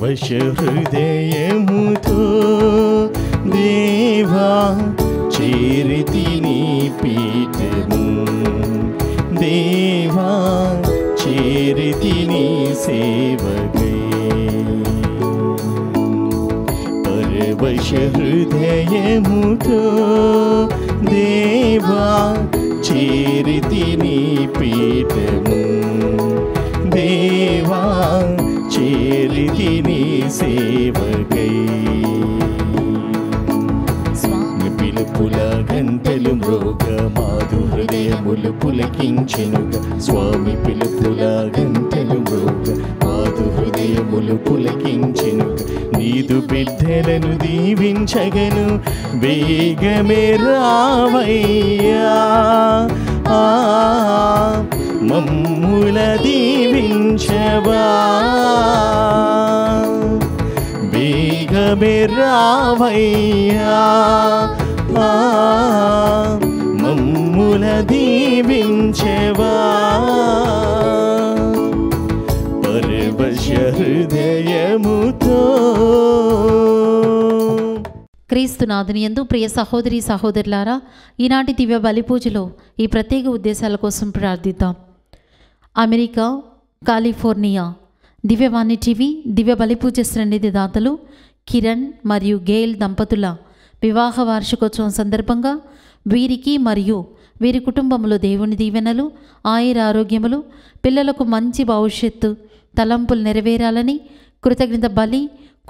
పరవశ హృదయముతో దేవా చేరితి నీ పీఠము, దేవా చేరితి నీ సేవకై. పరవశ హృదయముతో దేవా చేరితి నీ పీఠము, దేవా చేరితి నీ సేవకై. స్వామి పిలుపుల గంటలు మ్రోగ మాధు హృదయములు పులకించెనుగా, స్వామి పిలుపుల గంటలు మ్రోగ మాధు హృదయములు పులకించెనుగా. నీదు బిడ్డలను దీవించగను వేగమే రావయ్యా, మమ్ముల దీవించవా, వేగమే రావయ్యా, మమ్ముల దీవించవా. పరవశ హృదయముతో. క్రీస్తునాథుని యందు ప్రియ సహోదరి సహోదరులారా, ఈనాటి దివ్య బలి పూజలో ఈ ప్రత్యేక ఉద్దేశాల కోసం ప్రార్థిద్దాం. అమెరికా, కాలిఫోర్నియా దివ్యవాణి టీవీ దివ్య బలి పూజ సన్నిధి దాతలు కిరణ్ మరియు గేల్ దంపతుల వివాహ వార్షికోత్సవం సందర్భంగా వీరికి మరియు వీరి కుటుంబంలో దేవుని దీవెనలు, ఆయురారోగ్యములు, పిల్లలకు మంచి భవిష్యత్తు, తలంపులు నెరవేరాలని కృతజ్ఞత బలి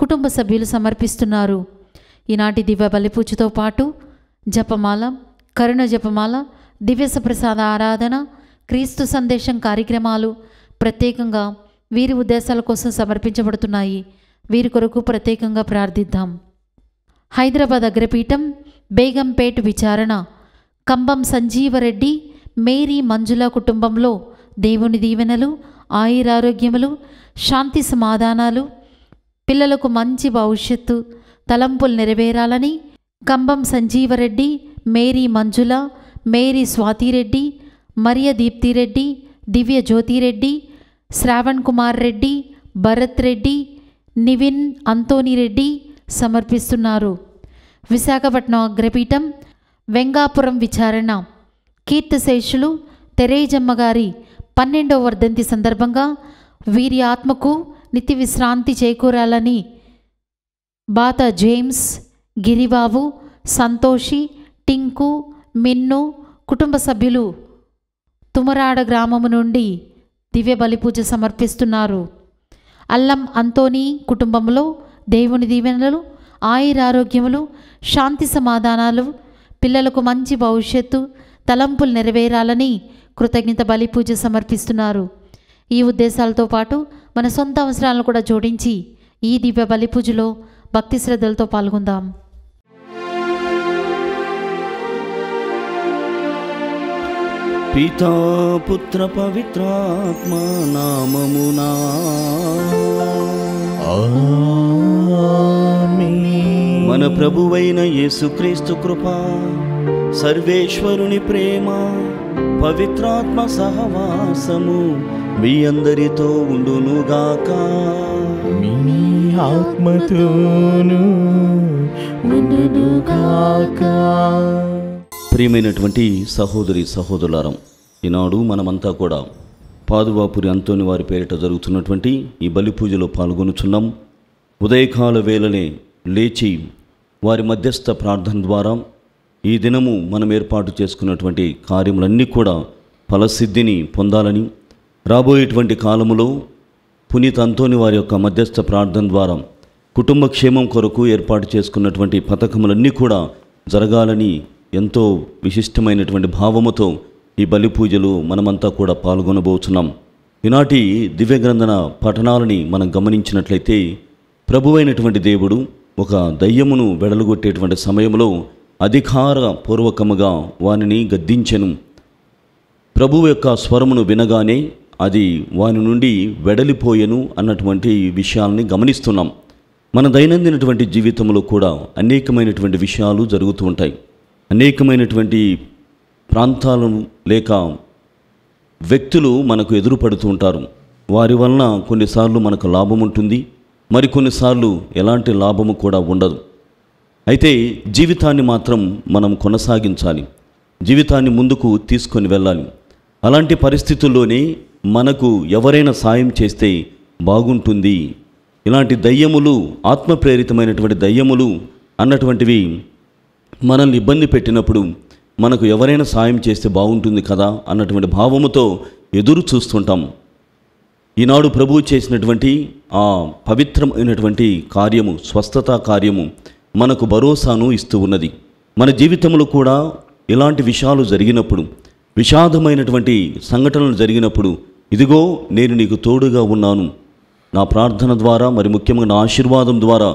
కుటుంబ సభ్యులు సమర్పిస్తున్నారు. ఈనాటి దివ్య బలిపూజతో పాటు జపమాల, కరుణ జపమాల, దివ్య సప్రసాద ఆరాధన, క్రీస్తు సందేశం కార్యక్రమాలు ప్రత్యేకంగా వీరి ఉద్దేశాల కోసం సమర్పించబడుతున్నాయి. వీరి కొరకు ప్రత్యేకంగా ప్రార్థిద్దాం. హైదరాబాద్ అగ్రపీఠం బేగంపేట్ విచారణ కంబం సంజీవరెడ్డి మేరీ మంజుల కుటుంబంలో దేవుని దీవెనలు, ఆయురారోగ్యములు, శాంతి సమాధానాలు, పిల్లలకు మంచి భవిష్యత్తు, తలంపులు నెరవేరాలని కంబం సంజీవరెడ్డి, మేరీ మంజుల, మేరీ స్వాతిరెడ్డి, మరియ దీప్తిరెడ్డి, దివ్య జ్యోతిరెడ్డి, శ్రావణ్ కుమార్ రెడ్డి, భరత్ రెడ్డి, నివిన్ అంతోనిరెడ్డి సమర్పిస్తున్నారు. విశాఖపట్నం అగ్రపీఠం వెంగాపురం విచారణ కీర్తిశేషులు తెరేజమ్మ గారి 12వ వర్ధంతి సందర్భంగా వీరి ఆత్మకు నిత్య విశ్రాంతి చేకూరాలని బాత జేమ్స్, గిరిబాబు, సంతోషి, టింకు, మిన్ను కుటుంబ సభ్యులు తుమరాడ గ్రామము నుండి దివ్య బలిపూజ సమర్పిస్తున్నారు. అల్లం అంతోని కుటుంబంలో దేవుని దీవెనలు, ఆయురారోగ్యములు, శాంతి సమాధానాలు, పిల్లలకు మంచి భవిష్యత్తు, తలంపులు నెరవేరాలని కృతజ్ఞత బలిపూజ సమర్పిస్తున్నారు. ఈ ఉద్దేశాలతో పాటు మన సొంత అవసరాలను కూడా జోడించి ఈ దివ్య బలిపూజలో భక్తి శ్రద్ధలతో పాల్గొందాం. పితా పుత్ర పవిత్రాత్మ నామమునా ఆమేన్. మన ప్రభువైన యేసుక్రీస్తు కృప, సర్వేశ్వరుని ప్రేమ, పవిత్రాత్మ సహవాసము మీ అందరితో ఉండునుగాక. మీ ఆత్మతోను ఉండునుగాక. ప్రియమైనటువంటి సహోదరి సహోదరులారం, ఈనాడు మనమంతా కూడా పాదువాపురి అంతోని వారి పేరిట జరుగుతున్నటువంటి ఈ బలి పూజలో పాల్గొనుచున్నాం. ఉదయకాల వేళనే లేచి వారి మధ్యస్థ ప్రార్థన ద్వారా ఈ దినము మనం ఏర్పాటు చేసుకున్నటువంటి కార్యములన్నీ కూడా ఫలసిద్ధిని పొందాలని, రాబోయేటువంటి కాలములో పునీత అంతోని వారి యొక్క మధ్యస్థ ప్రార్థన ద్వారా కుటుంబ క్షేమం కొరకు ఏర్పాటు చేసుకున్నటువంటి పథకములన్నీ కూడా జరగాలని ఎంతో విశిష్టమైనటువంటి భావముతో ఈ బలి పూజలు మనమంతా కూడా పాల్గొనబోతున్నాం. ఈనాటి దివ్య గ్రంథన పఠనాలని మనం గమనించినట్లయితే ప్రభువైనటువంటి దేవుడు ఒక దయ్యమును వెడలుగొట్టేటువంటి సమయంలో అధికారపూర్వకముగా వానిని గద్దించెను. ప్రభువు యొక్క స్వరమును వినగానే అది వాని నుండి వెడలిపోయెను అన్నటువంటి విషయాల్ని గమనిస్తున్నాం. మన దైనందినటువంటి జీవితంలో కూడా అనేకమైనటువంటి విషయాలు జరుగుతూ ఉంటాయి. అనేకమైనటువంటి ప్రాంతాలను లేక వ్యక్తులు మనకు ఎదురుపడుతూ ఉంటారు. వారి వలన కొన్నిసార్లు మనకు లాభం ఉంటుంది, మరికొన్నిసార్లు ఎలాంటి లాభము కూడా ఉండదు. అయితే జీవితాన్ని మాత్రం మనం కొనసాగించాలి, జీవితాన్ని ముందుకు తీసుకొని వెళ్ళాలి. అలాంటి పరిస్థితుల్లోనే మనకు ఎవరైనా సాయం చేస్తే బాగుంటుంది. ఇలాంటి దయ్యములు, ఆత్మప్రేరితమైనటువంటి దయ్యములు అన్నటువంటివి మనల్ని ఇబ్బంది పెట్టినప్పుడు మనకు ఎవరైనా సాయం చేస్తే బాగుంటుంది కదా అన్నటువంటి భావముతో ఎదురు చూస్తుంటాం. ఈనాడు ప్రభువు చేసినటువంటి ఆ పవిత్రమైనటువంటి కార్యము, స్వస్థత కార్యము మనకు భరోసాను ఇస్తూ ఉన్నది. మన జీవితంలో కూడా ఇలాంటి విషయాలు జరిగినప్పుడు, విషాదమైనటువంటి సంఘటనలు జరిగినప్పుడు, ఇదిగో నేను నీకు తోడుగా ఉన్నాను, నా ప్రార్థన ద్వారా, మరి ముఖ్యంగా నా ఆశీర్వాదం ద్వారా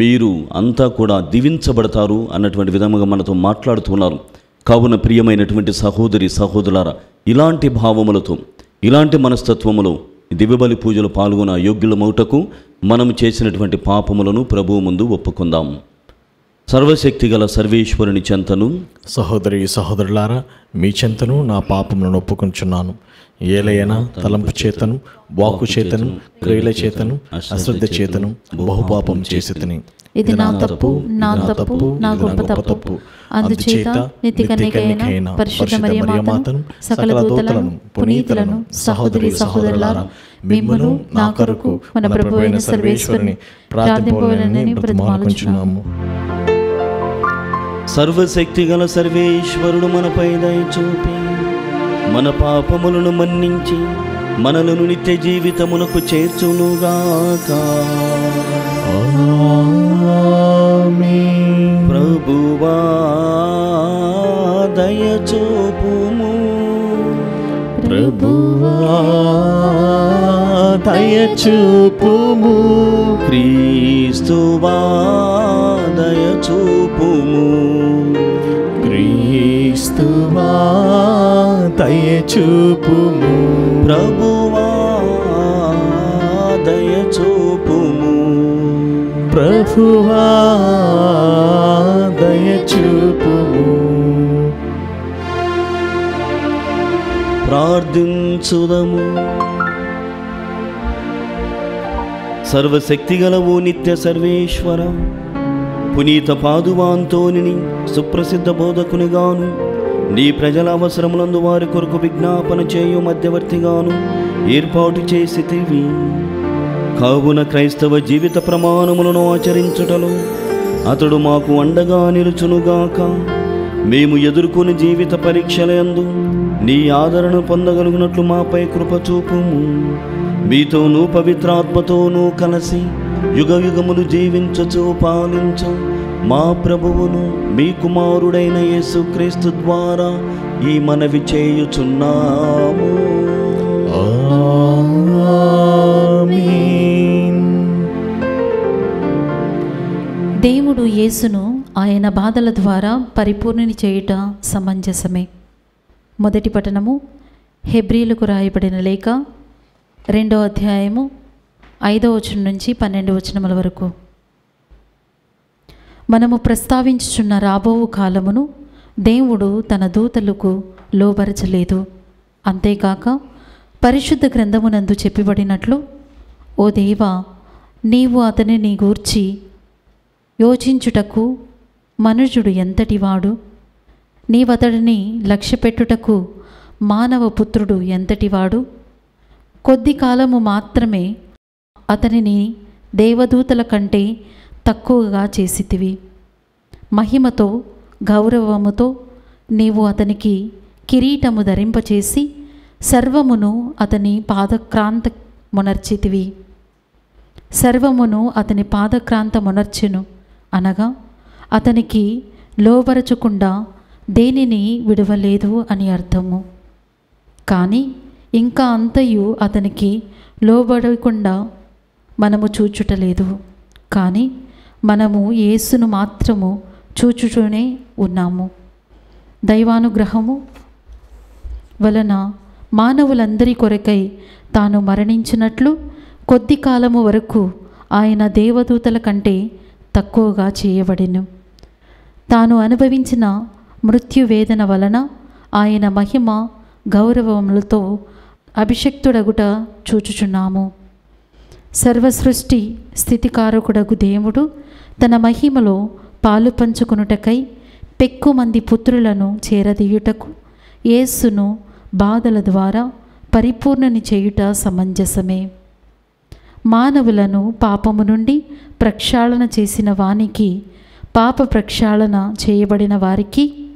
మీరు అంతా కూడా దీవించబడతారు అన్నటువంటి విధముగా మనతో మాట్లాడుతున్నారు. కావున ప్రియమైనటువంటి సహోదరి సహోదరులారా, ఇలాంటి భావములతో, ఇలాంటి మనస్తత్వములో దివ్యబలి పూజలు పాల్గొన యోగ్యులమౌటకు మనం చేసినటువంటి పాపములను ప్రభువు ముందు ఒప్పుకుందాం. సర్వశక్తిగల సర్వేశ్వరుని చెంతను, సహోదరి సహోదరులారా, మీ చెంతను నా పాపములను ఒప్పుకొంచున్నాను. ఏలైనా తలంపు చేతను, వాక్కు చేతను, క్రియల చేతను, అశ్రద్ధ చేతను బహుపాపం చేసి తిని. ఇది నా తప్పు, నా తప్పు, నా గొప్ప తప్పు. అందుచేత నిత్య కన్యకైన పరిశుద్ధ మరియమాతను, సకల దూతలను, పునీతులను, సహోదరి సహోదరులారా, మిమ్మును నా కొరకు మన ప్రభువైన సర్వేశ్వరుని ప్రార్థింపవలెనని బ్రతిమాలుచున్నాము. సర్వశక్తిగల సర్వేశ్వరుడు మనపై దయ చూపి మన పాపములను మన్నించి మనలను నిత్య జీవితమునకు చేర్చునుగాక. ప్రభువా దయ చూపుము, ప్రభువా దయ చూపుము, క్రీస్తువా దయ చూపుము, క్రీస్తువా దయ చూపుము, ప్రభువా దయ చూపుము, ప్రభువా దయ చూపుము. ప్రార్థించుదము. సర్వశక్తిగల ఓ నిత్య సర్వేశ్వర, పునీత పాదువాంతోనిని సుప్రసిద్ధ బోధకునిగాను, నీ ప్రజల అవసరములందు వారి కొరకు విజ్ఞాపన చేయు మధ్యవర్తిగాను ఏర్పాటు చేసితివి. కావున క్రైస్తవ జీవిత ప్రమాణములను ఆచరించుటలో అతడు మాకు అండగా నిలుచునుగాక. మేము ఎదుర్కొని జీవిత పరీక్షలందు నీ ఆదరణ పొందగలిగినట్లు మాపై కృప చూపుము. మీతోనూ పవిత్రాత్మతోనూ కలిసి యుగ యుగములు జీవించుచు పాలించు మా ప్రభువును మీ కుమారుడైన యేసుక్రీస్తు ద్వారా ఈ మనవి చేయుచున్నాము. ఆమేన్. దేవుడు యేసును ఆయన బాధల ద్వారా పరిపూర్ణుని చేయుట సమంజసమే. మొదటి పఠనము హెబ్రీలకు రాయబడిన లేఖ 2వ అధ్యాయము 5వ వచనం నుంచి 12వ వచనముల వరకు. మనము ప్రస్తావించుచున్న రాబోవు కాలమును దేవుడు తన దూతలకు లోబరచలేదు. అంతేకాక పరిశుద్ధ గ్రంథమునందు చెప్పబడినట్లు, ఓ దేవా, నీవు అతనిని గూర్చి యోచించుటకు మనుజుడు ఎంతటివాడు, నీవతడిని లక్ష్యపెట్టుటకు మానవ పుత్రుడు ఎంతటివాడు. కొద్ది కాలము మాత్రమే అతనిని దేవదూతల కంటే తక్కువగా చేసితివి. మహిమతో గౌరవముతో నీవు అతనికి కిరీటము ధరింపచేసి సర్వమును అతని పాదక్రాంత మునర్చితివి. సర్వమును అతని పాదక్రాంత మునర్చెను అనగా అతనికి లోబరచకుండా దేనిని విడవలేదు అని అర్థము. కానీ ఇంకా అంతయు అతనికి లోబడకుండా మనము చూచుటలేదు, కానీ మనము యేసును మాత్రము చూచుతూనే ఉన్నాము. దైవానుగ్రహము వలన మానవులందరి కొరకై తాను మరణించినట్లు కొద్ది కాలము వరకు ఆయన దేవదూతల కంటే తక్కువగా చేయబడెను. తాను అనుభవించిన మృత్యువేదన వలన ఆయన మహిమ గౌరవములతో అభిషక్తుడగుట చూచుచున్నాము. సర్వసృష్టి స్థితికారకుడగు దేవుడు తన మహిమలో పాలు పంచుకొనుటకై పెక్కుమంది పుత్రులను చేరదీయుటకు యేసును బాధల ద్వారా పరిపూర్ణని చేయుట సమంజసమే. మానవులను పాపము నుండి ప్రక్షాళన చేసిన వానికి పాప ప్రక్షాళన చేయబడిన వారికి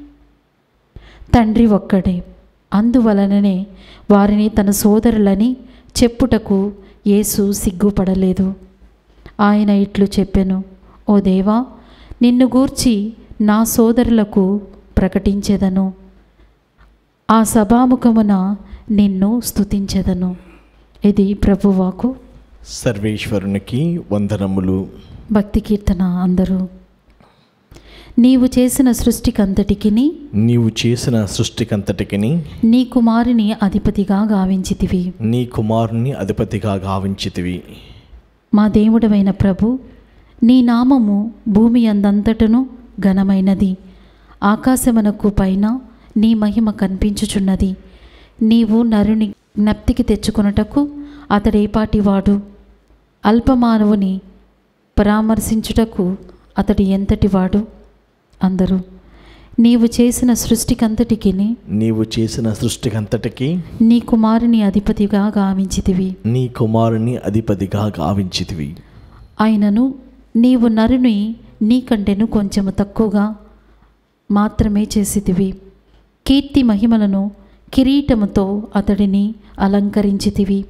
తండ్రి ఒక్కడే. అందువలననే వారిని తన సోదరులని చెప్పుటకు యేసు సిగ్గుపడలేదు. ఆయన ఇట్లు చెప్పెను, ఓ దేవా, నిన్ను గూర్చి నా సోదరులకు ప్రకటించెదను, ఆ సభాముఖమున నిన్ను స్తుతించెదను. ఇది ప్రభువాకు. సర్వేశ్వరునికి వందనములు. భక్తి కీర్తన అందరూ. నీవు చేసిన సృష్టికంతటికిని నీవు చేసిన సృష్టికంతటికిని నీ కుమారుని అధిపతిగా గావించితివి. నీ కుమారుని అధిపతిగా గావించితివి. మా దేవుడవైన ప్రభు, నీ నామము భూమి అందంతటను ఘనమైనది. ఆకాశమునకు పైన నీ మహిమ కనిపించుచున్నది. నీవు నరుని జ్ఞప్తికి తెచ్చుకొనుటకు అతడేపాటివాడు? అల్పమానవుని పరామర్శించుటకు అతడు ఎంతటివాడు? అందరూ. నీవు చేసిన సృష్టికంతటికిని నీవు చేసిన సృష్టికంతటికి నీ కుమారుని అధిపతిగా గావించితివి. నీ కుమారుని అధిపతిగా గావించితివి. ఆయనను నీవు నరుని నీకంటెను కొంచెము తక్కువగా మాత్రమే చేసితివి. కీర్తి మహిమలను కిరీటముతో అతడిని అలంకరించితివి.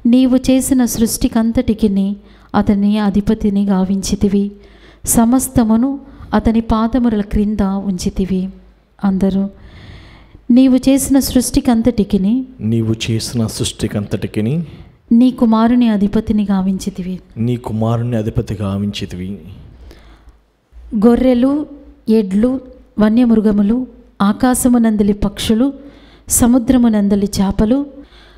నీవు చేసిన సృష్టికంతటికిని అతని అధిపతిని గావించితివి. సమస్తమును అతని పాదముల క్రింద ఉంచితివి. అందరూ. నీవు చేసిన సృష్టికంతటికిని నీవు చేసిన సృష్టికంతటికిని నీ కుమారుని అధిపతిని గావించితివి. నీ కుమారుని అధిపతి గావించితివి. గొర్రెలు, ఎడ్లు, వన్యమృగములు, ఆకాశమునందలి పక్షులు, సముద్రమునందలి చేపలు,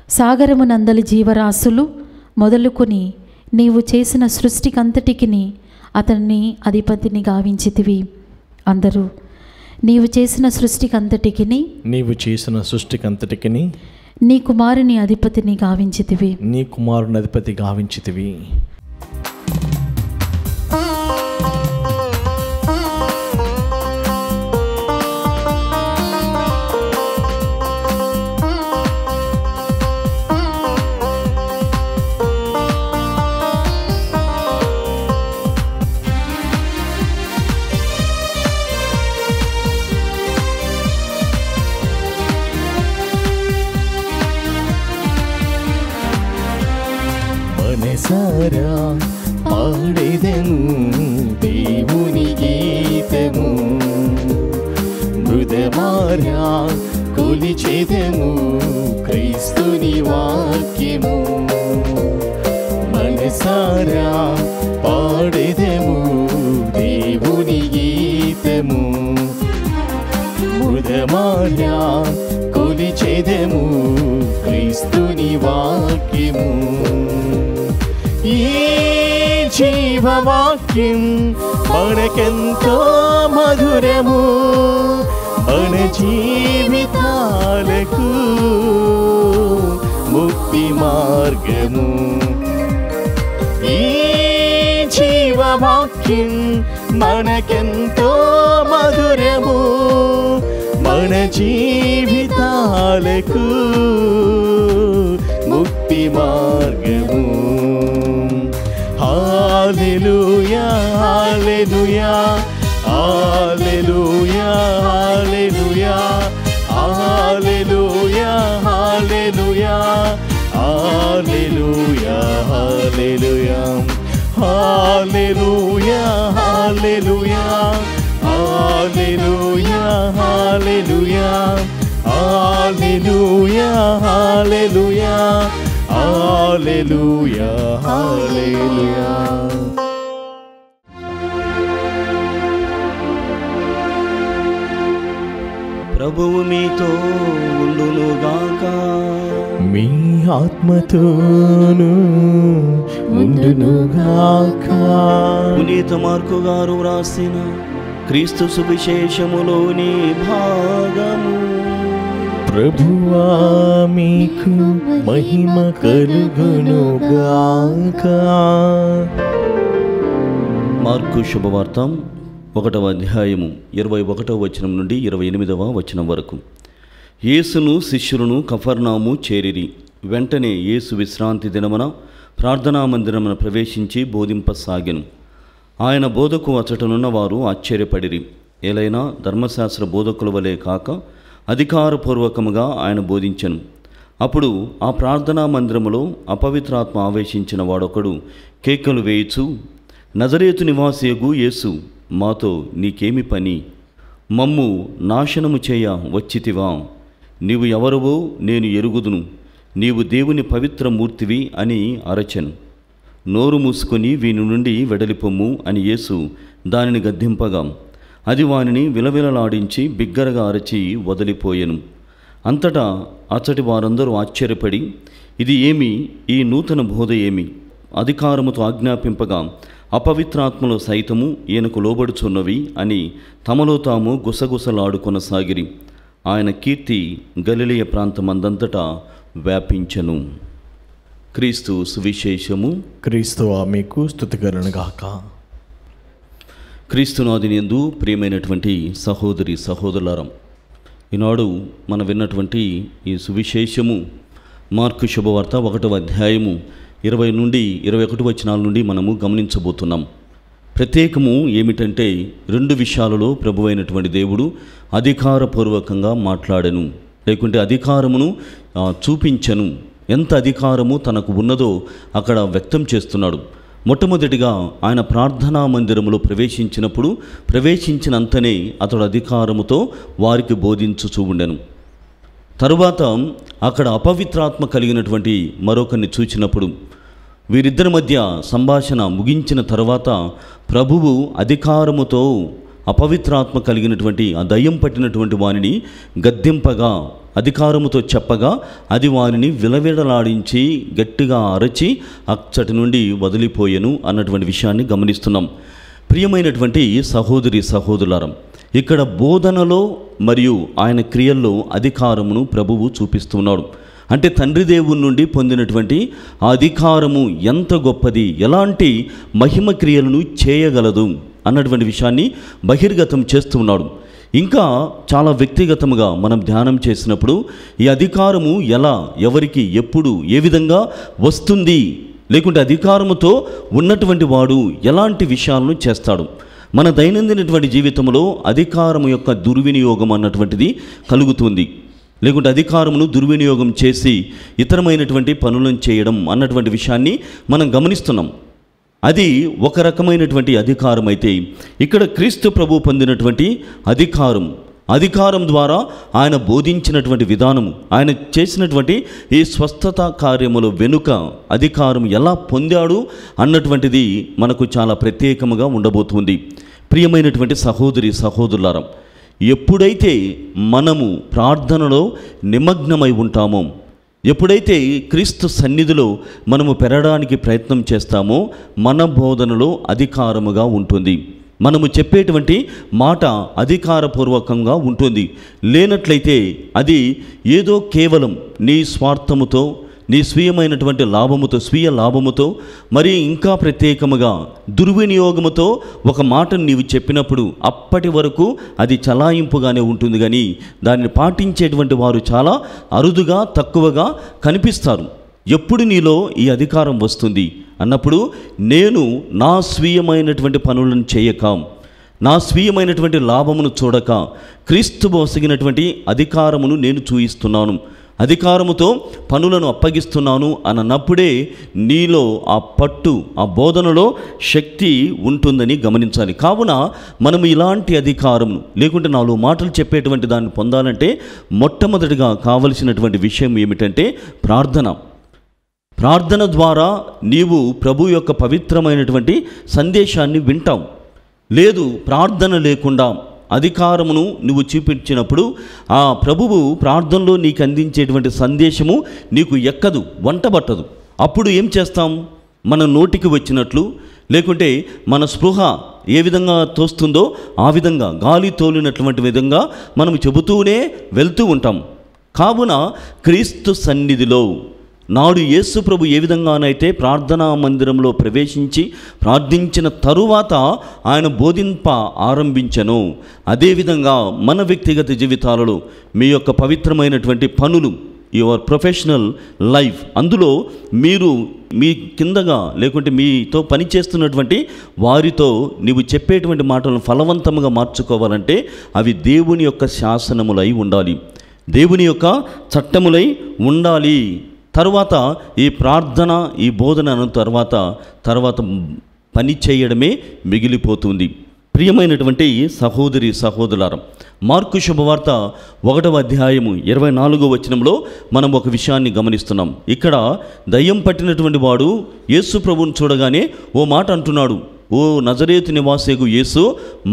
సాగరమునందలి జీవరాశులు మొదలుకొని నీవు చేసిన సృష్టికంతటికిని అతన్ని అధిపతిని గావించితివి. అందరూ. నీవు చేసిన సృష్టికంతటికిని నీవు చేసిన సృష్టికంతటికిని నీ కుమారుని అధిపతిని గావించితివి. నీ కుమారుని అధిపతి గావించితివి. మనసారా పాడెదము దేవుని గీతము, మృదమారా కొలిచెదము క్రీస్తుని వాక్యము. మనసారా పాడెదము దేవుని గీతము, మృదమారా కొలిచెదము క్రీస్తుని వాక్యము. ఈ జీవవాక్యం మనకెంతో మధురము, మన జీవితాలకు ముక్తి మార్గము. ఈ జీవవాక్యం మనకెంతో మధురము, మన జీవితాలకు ముక్తి మార్గము. హల్లెలూయా హల్లెలూయా హల్లెలూయా హల్లెలూయా హల్లెలూయా హల్లెలూయా హల్లెలూయా హల్లెలూయా హల్లెలూయా హల్లెలూయా హల్లెలూయా హల్లెలూయా హల్లెలూయా హల్లెలూయా హల్లెలూయా. ప్రభువు మీతో ఉండునుగాక. మీ ఆత్మతోను ఉండునుగాక. పునీత మార్కు గారు వ్రాసిన క్రీస్తు సువిశేషములోని భాగము. ప్రభువా మీకు మహిమ కలుగునుగాక. మార్కు శుభవార్త 1వ అధ్యాయము 21వ వచనం నుండి 28వ వచనం వరకు. యేసును శిష్యులను కఫర్నాము చేరిరి. వెంటనే యేసు విశ్రాంతి దినమున ప్రార్థనా మందిరమున ప్రవేశించి బోధింపసాగెను. ఆయన బోధకు అచటనున్న వారు ఆశ్చర్యపడిరి. ఏలైనా ధర్మశాస్త్ర బోధకుల వలె కాక అధికారపూర్వకముగా ఆయన బోధించెను. అప్పుడు ఆ ప్రార్థనా మందిరములో అపవిత్రాత్మ ఆవేశించిన వాడొకడు కేకలు వేయుచు, నజరేతు నివాసియగు యేసు, మాతో నీకేమి పని? మమ్ము నాశనము చేయ వచ్చితివా? నీవు ఎవరవో నేను ఎరుగుదును, నీవు దేవుని పవిత్ర మూర్తివి అని అరచెను. నోరు మూసుకొని వీని నుండి వెడలిపొమ్ము అని యేసు దానిని గద్దింపగా అది వానిని విలవిలలాడించి బిగ్గరగా అరచి వదిలిపోయెను. అంతటా అచ్చటి వారందరూ ఆశ్చర్యపడి, ఇది ఏమి? ఈ నూతన బోధ ఏమి? అధికారముతో ఆజ్ఞాపింపగా అపవిత్రాత్మలో సైతము ఈయనకు లోబడుచున్నవి అని తమలో తాము గుసగుసలాడుకొనసాగిరి. ఆయన కీర్తి గలిలయ ప్రాంతమందంతటా వ్యాపించెను. క్రీస్తు సువిశేషము. క్రీస్తువా మీకు స్తుతి కలుగునుగాక. క్రీస్తునాథుని యందు ప్రియమైనటువంటి సహోదరి సహోదరులారా, ఈనాడు మనం విన్నటువంటి ఈ సువిశేషము మార్కు శుభవార్త 1వ అధ్యాయము 20 నుండి 21 వచనాల నుండి మనము గమనించబోతున్నాం. ప్రత్యేకము ఏమిటంటే 2 విషయాలలో ప్రభువైనటువంటి దేవుడు అధికారపూర్వకంగా మాట్లాడెను, లేకుంటే అధికారమును చూపించెను. ఎంత అధికారము తనకు ఉన్నదో అక్కడ వ్యక్తం చేస్తున్నాడు. మొట్టమొదటిగా ఆయన ప్రార్థనా మందిరములో ప్రవేశించినంతనే అతడు అధికారముతో వారికి బోధించుచూ ఉండెను. తరువాత అక్కడ అపవిత్రాత్మ కలిగినటువంటి మరొకరిని చూచినప్పుడు వీరిద్దరి మధ్య సంభాషణ ముగించిన తర్వాత ప్రభువు అధికారముతో అపవిత్రాత్మ కలిగినటువంటి ఆ దయ్యం పట్టినటువంటి వానిని గద్దింపగా, అధికారముతో చెప్పగా అది వారిని విలవిడలాడించి గట్టిగా అరచి అచ్చటి నుండి వదిలిపోయెను అన్నటువంటి విషయాన్ని గమనిస్తున్నాం. ప్రియమైనటువంటి సహోదరి సహోదరులారా, ఇక్కడ బోధనలో మరియు ఆయన క్రియల్లో అధికారమును ప్రభువు చూపిస్తున్నాడు. అంటే తండ్రి దేవుని నుండి పొందినటువంటి ఆ అధికారము ఎంత గొప్పది, ఎలాంటి మహిమ క్రియలను చేయగలదు అన్నటువంటి విషయాన్ని బహిర్గతం చేస్తూ ఉన్నాడు. ఇంకా చాలా వ్యక్తిగతముగా మనం ధ్యానం చేసినప్పుడు ఈ అధికారము ఎలా, ఎవరికి, ఎప్పుడు, ఏ విధంగా వస్తుంది, లేకుంటే అధికారముతో ఉన్నటువంటి వాడు ఎలాంటి విషయాలను చేస్తాడు. మన దైనందినటువంటి జీవితంలో అధికారము యొక్క దుర్వినియోగం అన్నటువంటిది కలుగుతుంది, లేకుంటే అధికారమును దుర్వినియోగం చేసి ఇతరమైనటువంటి పనులను చేయడం అన్నటువంటి విషయాన్ని మనం గమనిస్తున్నాం. అది ఒక రకమైనటువంటి అధికారం అయితే ఇక్కడ క్రీస్తు ప్రభు పొందినటువంటి అధికారం ద్వారా ఆయన బోధించినటువంటి విధానము, ఆయన చేసినటువంటి ఈ స్వస్థత కార్యముల వెనుక అధికారం ఎలా పొందాడు అన్నటువంటిది మనకు చాలా ప్రత్యేకముగా ఉండబోతుంది. ప్రియమైనటువంటి సహోదరి సహోదరులారా, ఎప్పుడైతే మనము ప్రార్థనలో నిమగ్నమై ఉంటామో, ఎప్పుడైతే క్రీస్తు సన్నిధిలో మనము పెరగడానికి ప్రయత్నం చేస్తామో మన బోధనలో అధికారముగా ఉంటుంది. మనము చెప్పేటువంటి మాట అధికారపూర్వకంగా ఉంటుంది. లేనట్లయితే అది ఏదో కేవలం నీ స్వార్థముతో, నీ స్వీయమైనటువంటి స్వీయ లాభముతో, మరి ఇంకా ప్రత్యేకముగా దుర్వినియోగముతో ఒక మాటను నీవు చెప్పినప్పుడు అప్పటి వరకు అది చలాయింపుగానే ఉంటుంది, కానీ దానిని పాటించేటువంటి వారు చాలా అరుదుగా, తక్కువగా కనిపిస్తారు. ఎప్పుడు నీలో ఈ అధికారం వస్తుంది అన్నప్పుడు, నేను నా స్వీయమైనటువంటి పనులను చేయక, నా స్వీయమైనటువంటి లాభమును చూడక క్రీస్తు మోసగినటువంటి అధికారమును నేను చూయిస్తున్నాను, అధికారముతో పనులను అప్పగిస్తున్నాను అన్నప్పుడే నీలో ఆ పట్టు, ఆ బోధనలో శక్తి ఉంటుందని గమనించాలి. కావున మనం ఇలాంటి అధికారమును, లేకుంటే 4 మాటలు చెప్పేటువంటి దాన్ని పొందాలంటే మొట్టమొదటిగా కావలసినటువంటి విషయం ఏమిటంటే ప్రార్థన ద్వారా నీవు ప్రభు యొక్క పవిత్రమైనటువంటి సందేశాన్ని వింటావు. లేదు, ప్రార్థన లేకుండా అధికారమును నువ్వు చూపించినప్పుడు ఆ ప్రభువు ప్రార్థనలో నీకు అందించేటువంటి సందేశము నీకు ఎక్కదు, వంటబట్టదు. అప్పుడు ఏం చేస్తాం? మన నోటికి వచ్చినట్లు, లేకుంటే మన స్పృహ ఏ విధంగా తోస్తుందో ఆ విధంగా, గాలి తోలినటువంటి విధంగా మనం చెబుతూనే వెళ్తూ ఉంటాం. కావున క్రీస్తు సన్నిధిలో నాడు యేసు ప్రభు ఏ విధంగానైతే ప్రార్థనా మందిరంలో ప్రవేశించి ప్రార్థించిన తరువాత ఆయన బోధింప ఆరంభించెను, అదేవిధంగా మన వ్యక్తిగత జీవితాలలో మీ యొక్క పవిత్రమైనటువంటి పనులు, యువర్ ప్రొఫెషనల్ లైఫ్, అందులో మీరు మీ కిందగా లేకుంటే మీతో పనిచేస్తున్నటువంటి వారితో నీవు చెప్పేటువంటి మాటలను ఫలవంతంగా మార్చుకోవాలంటే అవి దేవుని యొక్క శాసనములై ఉండాలి, దేవుని యొక్క చట్టములై ఉండాలి. తర్వాత ఈ ప్రార్థన, ఈ బోధన అన్న తర్వాత పని చేయడమే మిగిలిపోతుంది. ప్రియమైనటువంటి సహోదరి సహోదరులారా, మార్కు శుభవార్త 1వ అధ్యాయము 24వ వచనంలో మనం ఒక విషయాన్ని గమనిస్తున్నాం. ఇక్కడ దయ్యం పట్టినటువంటి వాడు యేసు ప్రభువును చూడగానే ఓ మాట అంటున్నాడు, ఓ నజరేతు నివాసేగు యేసు,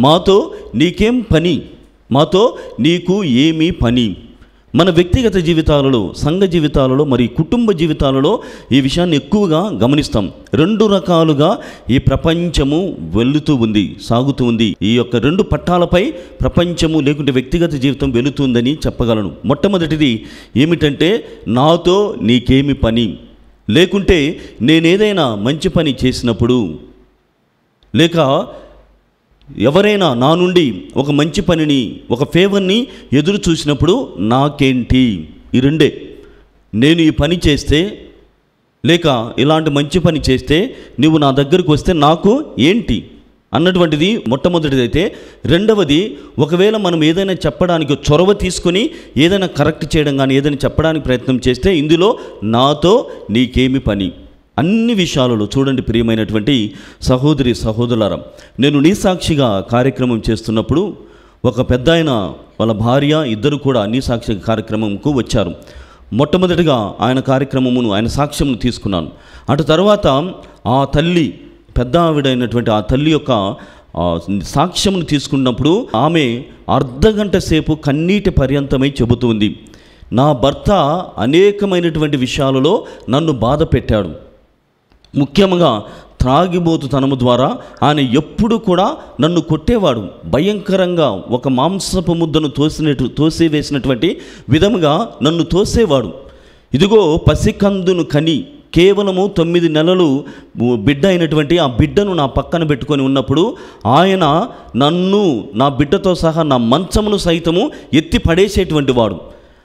మాతో నీకేం పని, మాతో నీకు ఏమీ పని. మన వ్యక్తిగత జీవితాలలో, సంఘ జీవితాలలో, మరి కుటుంబ జీవితాలలో ఈ విషయాన్ని ఎక్కువగా గమనిస్తాం. 2 రకాలుగా ఈ ప్రపంచము వెళుతూ ఉంది, సాగుతూ ఉంది. ఈ యొక్క 2 పట్టాలపై ప్రపంచము లేకుంటే వ్యక్తిగత జీవితం వెళుతుందని చెప్పగలను. మొట్టమొదటిది ఏమిటంటే, నాతో నీకేమి పని, లేకుంటే నేనేదైనా మంచి పని చేసినప్పుడు, లేక ఎవరైనా నా నుండి ఒక మంచి పనిని, ఒక ఫేవర్ని ఎదురు చూసినప్పుడు నాకేంటి. ఈ రెండే, నేను ఈ పని చేస్తే లేక ఇలాంటి మంచి పని చేస్తే నువ్వు నా దగ్గరకు వస్తే నాకు ఏంటి అన్నటువంటిది మొట్టమొదటిది అయితే, రెండవది ఒకవేళ మనం ఏదైనా చెప్పడానికి చొరవ తీసుకొని ఏదైనా కరెక్ట్ చేయడం కానీ ఏదైనా చెప్పడానికి ప్రయత్నం చేస్తే ఇందులో నాతో నీకేమి పని. అన్ని విషయాలలో చూడండి ప్రియమైనటువంటి సహోదరి సహోదరులారా, నేను నీ సాక్షిగా కార్యక్రమం చేస్తున్నప్పుడు ఒక పెద్ద ఆయన వాళ్ళ భార్య ఇద్దరు కూడా నీ సాక్షి కార్యక్రమంకు వచ్చారు. మొట్టమొదటిగా ఆయన కార్యక్రమమును, ఆయన సాక్ష్యమును తీసుకున్నాను. అటు తర్వాత ఆ తల్లి, పెద్ద ఆవిడైనటువంటి ఆ తల్లి యొక్క సాక్ష్యమును తీసుకున్నప్పుడు ఆమె అర్ధగంట సేపు కన్నీటి పర్యంతమై చెబుతుంది, నా భర్త అనేకమైనటువంటి విషయాలలో నన్ను బాధ పెట్టాడు, ముఖ్యంగా త్రాగిబోతుతనము ద్వారా ఆయన ఎప్పుడు కూడా నన్ను కొట్టేవాడు, భయంకరంగా ఒక మాంసపు ముద్దను తోసివేసినటువంటి విధముగా నన్ను తోసేవాడు. ఇదిగో పసికందును కని కేవలము 9 నెలలు బిడ్డ అయినటువంటి ఆ బిడ్డను నా పక్కన పెట్టుకొని ఉన్నప్పుడు ఆయన నన్ను, నా బిడ్డతో సహా నా మంచమును సైతము ఎత్తి పడేసేటువంటి వాడు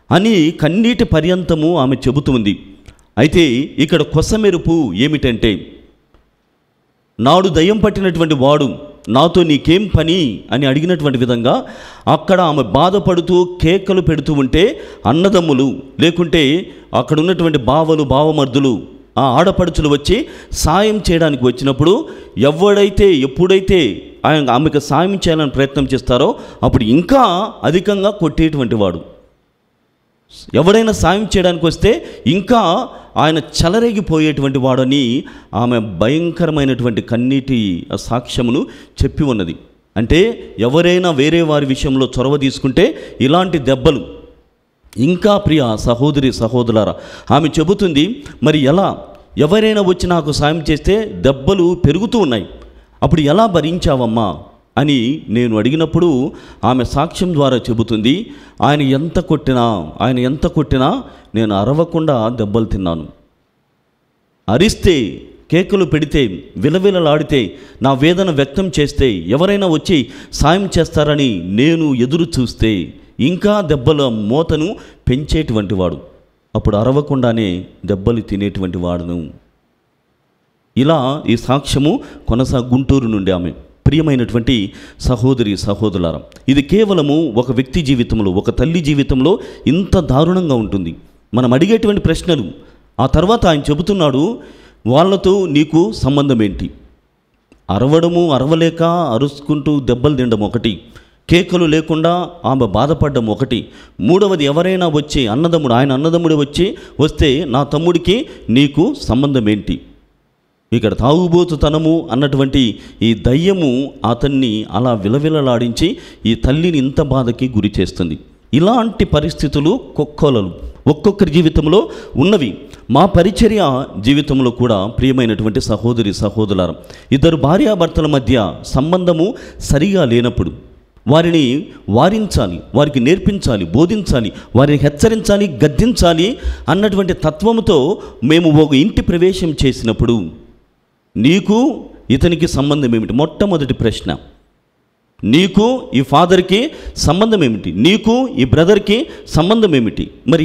అని కన్నీటి పర్యంతము ఆమె చెబుతుంది. అయితే ఇక్కడ కొసమెరుపు ఏమిటంటే, నాడు దయ్యం పట్టినటువంటి వాడు నాతో నీకేం పని అని అడిగినటువంటి విధంగా అక్కడ ఆమె బాధపడుతూ కేకలు పెడుతూ ఉంటే అన్నదమ్ములు లేకుంటే అక్కడ ఉన్నటువంటి బావలు, బావమర్దులు, ఆ ఆడపడుచులు వచ్చి సాయం చేయడానికి వచ్చినప్పుడు ఎప్పుడైతే ఆమెకు సాయం చేయాలని ప్రయత్నం చేస్తారో అప్పుడు ఇంకా అధికంగా కొట్టేటువంటి వాడు. ఎవడైనా సాయం చేయడానికి వస్తే ఇంకా ఆయన చెలరేగిపోయేటువంటి వాడని ఆమె భయంకరమైనటువంటి కన్నీటి సాక్ష్యమును చెప్పి ఉన్నది. అంటే ఎవరైనా వేరే వారి విషయంలో చొరవ తీసుకుంటే ఇలాంటి దెబ్బలు ఇంకా. ప్రియ సహోదరి సహోదరులారా, ఆమె చెబుతుంది, మరి ఎలా, ఎవరైనా వచ్చి నాకు సాయం చేస్తే దెబ్బలు పెరుగుతూ ఉన్నాయి, అప్పుడు ఎలా భరించావమ్మా అని నేను అడిగినప్పుడు ఆమె సాక్ష్యం ద్వారా చెబుతుంది, ఆయన ఎంత కొట్టినా నేను అరవకుండా దెబ్బలు తిన్నాను. అరిస్తే, కేకలు పెడితే, విలవిలలాడితే, నా వేదన వ్యక్తం చేస్తే, ఎవరైనా వచ్చి సాయం చేస్తారని నేను ఎదురు చూస్తే ఇంకా దెబ్బల మోతను పెంచేటువంటి వాడు, అప్పుడు అరవకుండానే దెబ్బలు తినేటువంటి వాడును. ఇలా ఈ సాక్ష్యము గుంటూరు నుండి ఆమె. ప్రియమైనటువంటి సహోదరి సహోదరులారా, ఇది కేవలము ఒక వ్యక్తి జీవితంలో, ఒక తల్లి జీవితంలో ఇంత దారుణంగా ఉంటుంది. మనం అడిగేటువంటి ప్రశ్నలు. ఆ తర్వాత ఆయన చెబుతున్నాడు, వాళ్ళతో నీకు సంబంధం ఏంటి? అరవడము, అరవలేక అరుచుకుంటూ దెబ్బలు తినడం ఒకటి, కేకలు లేకుండా ఆమె బాధపడడం ఒకటి, మూడవది ఎవరైనా వచ్చి ఆయన అన్నదమ్ముడు వస్తే నా తమ్ముడికి నీకు సంబంధం ఏంటి? ఇక్కడ తాగుబోతుతనము అన్నటువంటి ఈ దయ్యము అతన్ని అలా విలవిలలాడించి ఈ తల్లిని ఇంత బాధకి గురి చేస్తుంది. ఇలాంటి పరిస్థితులు ఒక్కొక్కరి జీవితంలో ఉన్నవి. మా పరిచర్య జీవితంలో కూడా ప్రియమైనటువంటి సహోదరి సహోదరులారా, ఇద్దరు భార్యాభర్తల మధ్య సంబంధము సరిగా లేనప్పుడు, వారిని వారించాలి, వారికి నేర్పించాలి, బోధించాలి, వారిని హెచ్చరించాలి, గద్దించాలి అన్నటువంటి తత్వముతో మేము ఒక ఇంటి ప్రవేశం చేసినప్పుడు నీకు ఇతనికి సంబంధం ఏమిటి? మొట్టమొదటి ప్రశ్న, నీకు ఈ ఫాదర్కి సంబంధం ఏమిటి? నీకు ఈ బ్రదర్కి సంబంధం ఏమిటి? మరి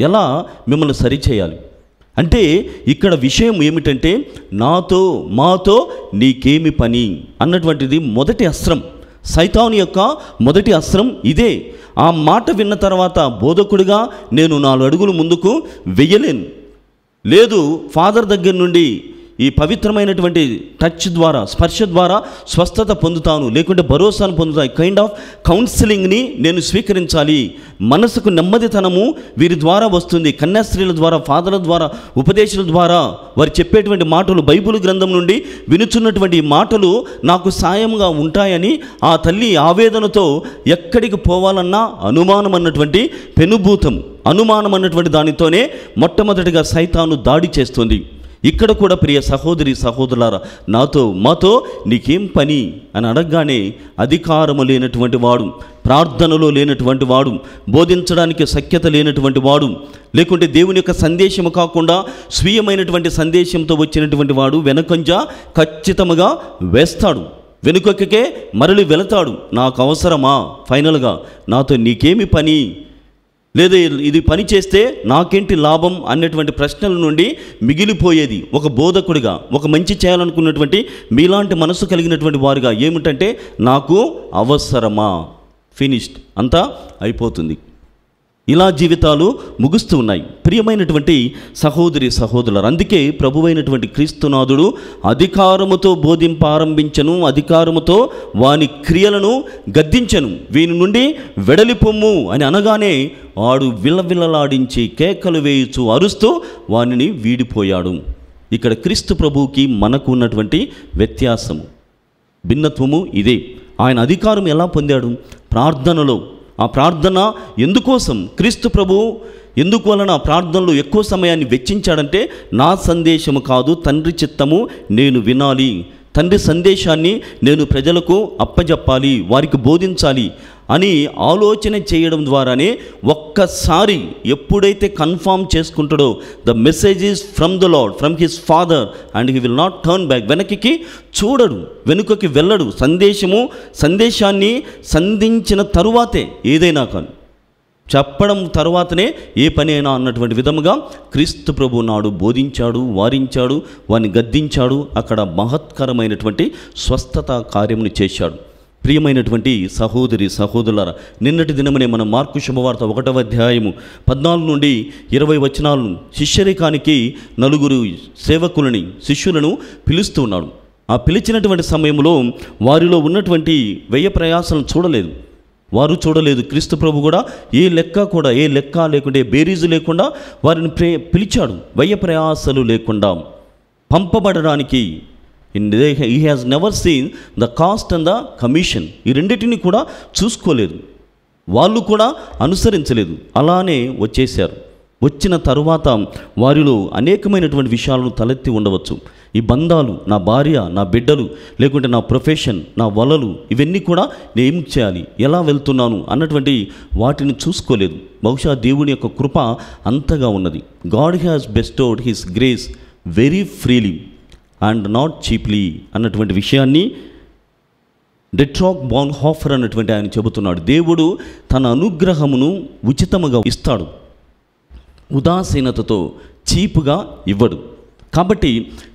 ఎలా మిమ్మల్ని సరిచేయాలి అంటే ఇక్కడ విషయం ఏమిటంటే మాతో నీకేమి పని అన్నటువంటిది మొదటి అస్త్రం. సైతాను యొక్క మొదటి అస్త్రం ఇదే. ఆ మాట విన్న తర్వాత బోధకుడిగా నేను 4 అడుగులు ముందుకు వెయ్యలేను. లేదు, ఫాదర్ దగ్గర నుండి ఈ పవిత్రమైనటువంటి టచ్ ద్వారా, స్పర్శ ద్వారా స్వస్థత పొందుతాను, లేకుంటే భరోసాను పొందుతాను, కైండ్ ఆఫ్ కౌన్సిలింగ్ని నేను స్వీకరించాలి. మనసుకు నెమ్మదితనము వీరి ద్వారా వస్తుంది. కన్యాస్త్రీల ద్వారా, ఫాదర్ల ద్వారా, ఉపదేశాల ద్వారా వారు చెప్పేటువంటి మాటలు, బైబిల్ గ్రంథం నుండి వినుచున్నటువంటి మాటలు నాకు సాయంగా ఉంటాయని ఆ తల్లి ఆవేదనతో ఎక్కడికి పోవాలన్నా అనుమానం అన్నటువంటి పెనుభూతం, అనుమానం అన్నటువంటి దానితోనే మొట్టమొదటిగా సైతాను దాడి చేస్తుంది. ఇక్కడ కూడా ప్రియ సహోదరి సహోదరులారా, మాతో నీకేం పని అని అడగగానే అధికారము లేనటువంటి వాడు, ప్రార్థనలో లేనటువంటి వాడు, బోధించడానికి శక్యత లేనటువంటి వాడు, లేకుంటే దేవుని యొక్క సందేశము కాకుండా స్వీయమైనటువంటి సందేశంతో వచ్చినటువంటి వాడు వెనకంజ ఖచ్చితంగా వేస్తాడు, వెనుకకే మరలి వెళతాడు. నాకు అవసరమా? ఫైనల్గా నాతో నీకేమి పని, లేదా ఇది పని చేస్తే నాకేంటి లాభం అన్నటువంటి ప్రశ్నల నుండి మిగిలిపోయేది. ఒక బోధకుడిగా, ఒక మంచి చేయాలనుకున్నటువంటి మీలాంటి మనసు కలిగినటువంటి వారుగా ఏమిటంటే నాకు అవసరమా, ఫినిష్డ్, అంతా అయిపోతుంది. ఇలా జీవితాలు ముగుస్తూ ఉన్నాయి. ప్రియమైనటువంటి సహోదరి సహోదరులు, అందుకే ప్రభువైనటువంటి క్రీస్తునాథుడు అధికారముతో బోధింపారంభించను, అధికారముతో వాని క్రియలను గద్దించను, వీని నుండి వెడలిపొమ్ము అని అనగానే వాడు విలవిలలాడించి కేకలు వేయుచు అరుస్తూ వానిని వీడిపోయాడు. ఇక్కడ క్రీస్తు ప్రభువుకి మనకు ఉన్నటువంటి వ్యత్యాసము, భిన్నత్వము ఇదే. ఆయన అధికారం ఎలా పొందాడు? ప్రార్థనలో. ఆ ప్రార్థన ఎందుకోసం? క్రీస్తు ప్రభువు ఎందుకు వలన ప్రార్థనలో ఎక్కువ సమయాన్ని వెచ్చించాడంటే నా సందేశము కాదు, తండ్రి చిత్తము నేను వినాలి, తండ్రి సందేశాన్ని నేను ప్రజలకు అప్పజెప్పాలి, వారికి బోధించాలి అని ఆలోచన చేయడం ద్వారానే ఒక్కసారి ఎప్పుడైతే కన్ఫామ్ చేసుకుంటాడో the message is from the lord, from his father and he will not turn back, వెనక్కి చూడడు, వెనుకకి వెళ్ళడు. సందేశాన్ని సంధించిన తరువాతే ఏదైనా కానీ, చెప్పడం తరువాతనే ఏ పని అయినా అన్నటువంటి విధముగా క్రీస్తు ప్రభు నాడు బోధించాడు, వారించాడు, వారిని గద్దించాడు. అక్కడ మహత్కరమైనటువంటి స్వస్థత కార్యమును చేశాడు. ప్రియమైనటువంటి సహోదరి సహోదరులారా, నిన్నటి దినమనే మనం మార్కు శుభవార్త 1వ అధ్యాయము 14 నుండి 20 వచనాలను శిష్యరికానికి 4 సేవకులని, శిష్యులను పిలుస్తూ ఉన్నాడు. ఆ పిలిచినటువంటి సమయంలో వారిలో ఉన్నటువంటి వ్యయ ప్రయాసాలను వారు చూడలేదు. క్రీస్తు ప్రభు కూడా ఏ లెక్క లేకుండా, ఏ బేరీజు లేకుండా వారిని పిలిచాడు. వ్యయ ప్రయాసాలు లేకుండా పంపబడడానికి. He has never seen the cost and the commission. ఈ రెండింటిని కూడా చూసుకోలేదు, వాళ్ళు కూడా అనుసరించలేదు, అలానే వచ్చేశారు. వచ్చిన తరువాత వారిలో అనేకమైనటువంటి విషయాలను తలెత్తి ఉండవచ్చు. ఈ బంధాలు, నా భార్య, నా బిడ్డలు, లేకుంటే నా ప్రొఫెషన్, నా వలలు, ఇవన్నీ కూడా నేను ఏం చేయాలి, ఎలా వెళ్తున్నాను అన్నటువంటి వాటిని చూసుకోలేదు. బహుశా దేవుని యొక్క కృప అంతగా ఉన్నది. God has bestowed his grace very freely and not cheaply అన్నటువంటి విషయాన్ని డెట్రాక్ బాన్హాఫర్ అన్నటువంటి ఆయన చెబుతున్నాడు. దేవుడు తన అనుగ్రహమును ఉచితముగా ఇస్తాడు, ఉదాసీనతతో చీపుగా ఇవ్వడు. కాబట్టి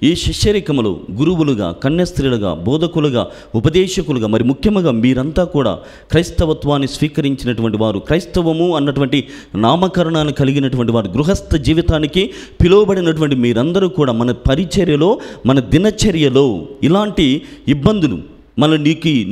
ఈ శిష్యరికములో గురువులుగా, కన్యాస్త్రీలుగా, బోధకులుగా, ఉపదేశకులుగా, మరి ముఖ్యంగా మీరంతా కూడా క్రైస్తవత్వాన్ని స్వీకరించినటువంటి వారు, క్రైస్తవము అన్నటువంటి నామకరణాన్ని కలిగినటువంటి వారు, గృహస్థ జీవితానికి పిలువబడినటువంటి మీరందరూ కూడా మన పరిచర్యలో, మన దినచర్యలో ఇలాంటి ఇబ్బందులు,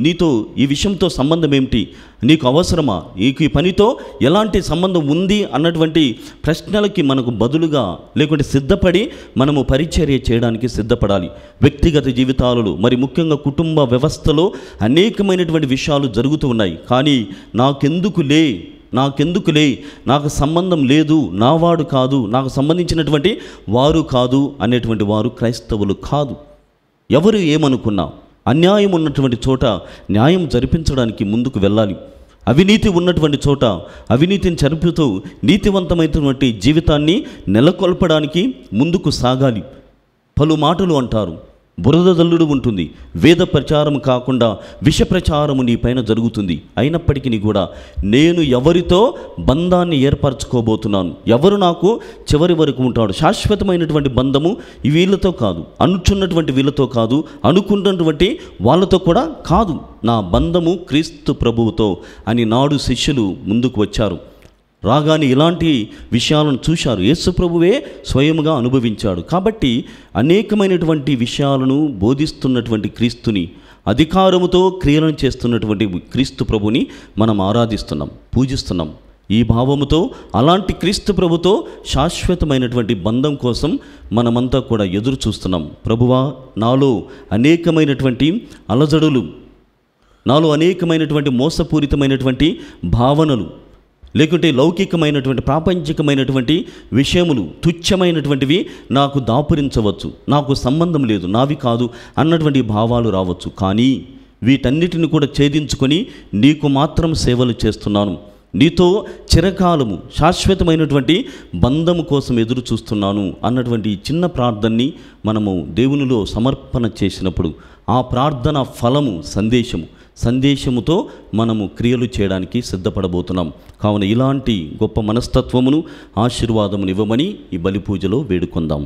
నీతో ఈ విషయంతో సంబంధం ఏమిటి, నీకు అవసరమా, నీకు ఈ పనితో ఎలాంటి సంబంధం ఉంది అన్నటువంటి ప్రశ్నలకి మనకు బదులుగా, లేకుంటే సిద్ధపడి మనము పరిచర్య చేయడానికి సిద్ధపడాలి. వ్యక్తిగత జీవితాలలో, మరి ముఖ్యంగా కుటుంబ వ్యవస్థలో అనేకమైనటువంటి విషయాలు జరుగుతూ ఉన్నాయి. కానీ నాకెందుకులే, నాకు సంబంధం లేదు, నావాడు కాదు, నాకు సంబంధించినటువంటి వారు కాదు అనేటువంటి వారు క్రైస్తవులు కాదు. ఎవరు ఏమనుకున్నా, అన్యాయం ఉన్నటువంటి చోట న్యాయం జరిపించడానికి ముందుకు వెళ్ళాలి. అవినీతి ఉన్నటువంటి చోట అవినీతిని చరుపుతూ నీతివంతమైనటువంటి జీవితాన్ని నెలకొల్పడానికి ముందుకు సాగాలి. పలు మాటలు అంటారు, బురద జల్లుడు ఉంటుంది, వేద ప్రచారం కాకుండా విష ప్రచారము నీ పైన జరుగుతుంది. అయినప్పటికీ కూడా నేను ఎవరితో బంధాన్ని ఏర్పరచుకోబోతున్నాను, ఎవరు నాకు చివరి వరకు ఉంటాడు, శాశ్వతమైనటువంటి బంధము వీళ్ళతో కాదు, అనుచున్నటువంటి వీళ్ళతో కాదు, అనుకున్నటువంటి వాళ్ళతో కూడా కాదు, నా బంధము క్రీస్తు ప్రభువుతో అని నాడు శిష్యులు ముందుకు వచ్చారు. రాగానే ఇలాంటి విషయాలను చూశారు. యేసు ప్రభువే స్వయముగా అనుభవించాడు. కాబట్టి అనేకమైనటువంటి విషయాలను బోధిస్తున్నటువంటి క్రీస్తుని, అధికారముతో క్రియలను చేస్తున్నటువంటి క్రీస్తు ప్రభుని మనం ఆరాధిస్తున్నాం, పూజిస్తున్నాం. ఈ భావముతో అలాంటి క్రీస్తు ప్రభుతో శాశ్వతమైనటువంటి బంధం కోసం మనమంతా కూడా ఎదురు చూస్తున్నాం. ప్రభువా, నాలో అనేకమైనటువంటి అలజడులు, నాలో అనేకమైనటువంటి మోసపూరితమైనటువంటి భావనలు, లేకుంటే లౌకికమైనటువంటి ప్రాపంచికమైనటువంటి విషయములు, తుచ్చమైనటువంటివి నాకు దాపురించవచ్చు, నాకు సంబంధం లేదు, నావి కాదు అన్నటువంటి భావాలు రావచ్చు. కానీ వీటన్నిటిని కూడా ఛేదించుకొని నీకు మాత్రం సేవలు చేస్తున్నాను, నీతో చిరకాలము శాశ్వతమైనటువంటి బంధము కోసం ఎదురు చూస్తున్నాను అన్నటువంటి చిన్న ప్రార్థనని మనము దేవునిలో సమర్పణ చేసినప్పుడు ఆ ప్రార్థన ఫలము సందేశముతో మనము క్రియలు చేయడానికి సిద్ధపడబోతున్నాం. కావున ఇలాంటి గొప్ప మనస్తత్వమును, ఆశీర్వాదమును ఇవ్వమని ఈ బలి పూజలో వేడుకొందాం.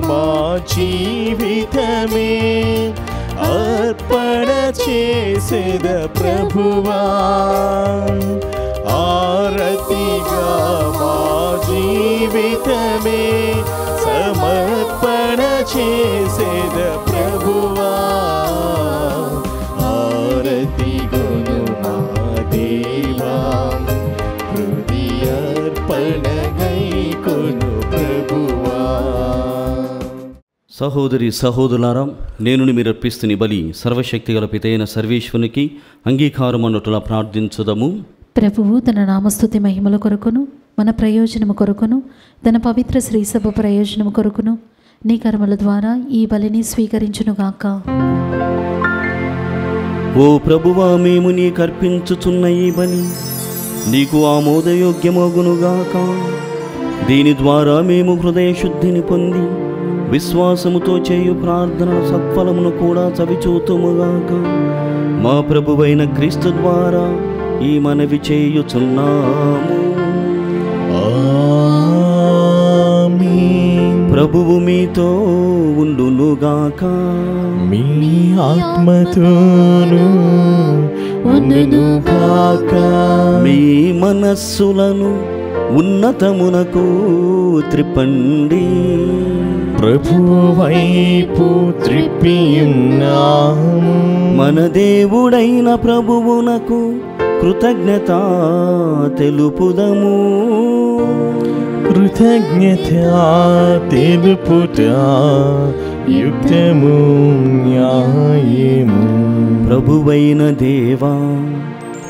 మా జీవితమే అర్పణ చేసేద ప్రభువా, ఆరతిగా మా జీవితమే సమర్పణ చేసేద ప్రభువా, ఆరతి గును మా దేవా, హృదయార్పణగై కొను ప్రభువా. సహోదరి సహోదరులారా, నేను మీరు అర్పిస్తున్న బలి సర్వశక్తిగల పితైన సర్వేశ్వరునికి అంగీకారం అన్నట్లా ప్రార్థించుదము. ప్రభువు తన నామస్తుతి మహిమల కొరకును, మన ప్రయోజనము కొరకును, తన పవిత్ర శ్రీసభ ప్రయోజనము కొరకును నీ కర్మల ద్వారా ఈ బలిని స్వీకరించునుగాక. ఓ ప్రభువా, మేము నీకు అర్పించుచున్న ఈ బలి నీకు ఆమోదయోగ్యమగునుగాక. దీని ద్వారా మేము హృదయ శుద్ధిని పొంది విశ్వాసముతో చేయు ప్రార్థన సత్ఫలమును కూడా చవిచూతుముగాక. మా ప్రభువైన క్రీస్తు ద్వారా ఈ మనవి చేయుచున్నాము. ఆమేన్. ప్రభువు మీతో ఉండునుగాక. మీ ఆత్మతోను ఉండునుగాక. మీ మనస్సులను ఉన్నతమునకు త్రిప్పండి. ప్రభువు వైపు త్రిప్పియున్నాము. మన దేవుడైన ప్రభువునకు కృతజ్ఞత తెలుపుదము. కృతజ్ఞత తెలుపుట యుక్తము న్యాయము. ప్రభువైన దేవా,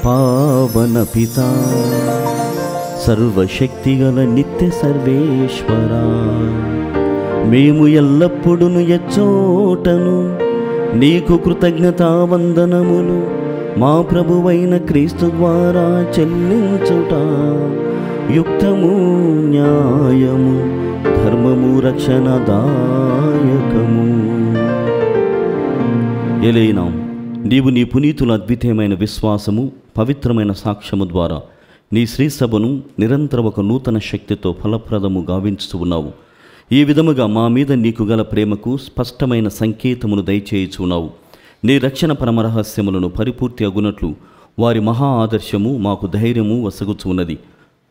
పావన పితా, సర్వశక్తిగల నిత్య సర్వేశ్వరా, మేము ఎల్లప్పుడూ ఎచ్చోటను నీకు కృతజ్ఞతావందనములు మా ప్రభువైన క్రీస్తు ద్వారా చెల్లించుట యుక్తము న్యాయము ధర్మము రక్షణదాయకము. ఎలైనా నీవు నీ పునీతుల అద్వితీయమైన విశ్వాసము, పవిత్రమైన సాక్ష్యము ద్వారా నీ శ్రీసభను నిరంతరం ఒక నూతన శక్తితో ఫలప్రదము గావించుతూ ఉన్నావు. ఈ విధముగా మా మీద నీకు గల ప్రేమకు స్పష్టమైన సంకేతమును దయచేయుచున్నావు. నీ రక్షణ పరమరహస్యములను పరిపూర్తి అగునట్లు వారి మహా ఆదర్శము మాకు ధైర్యము వసగుచు ఉన్నది.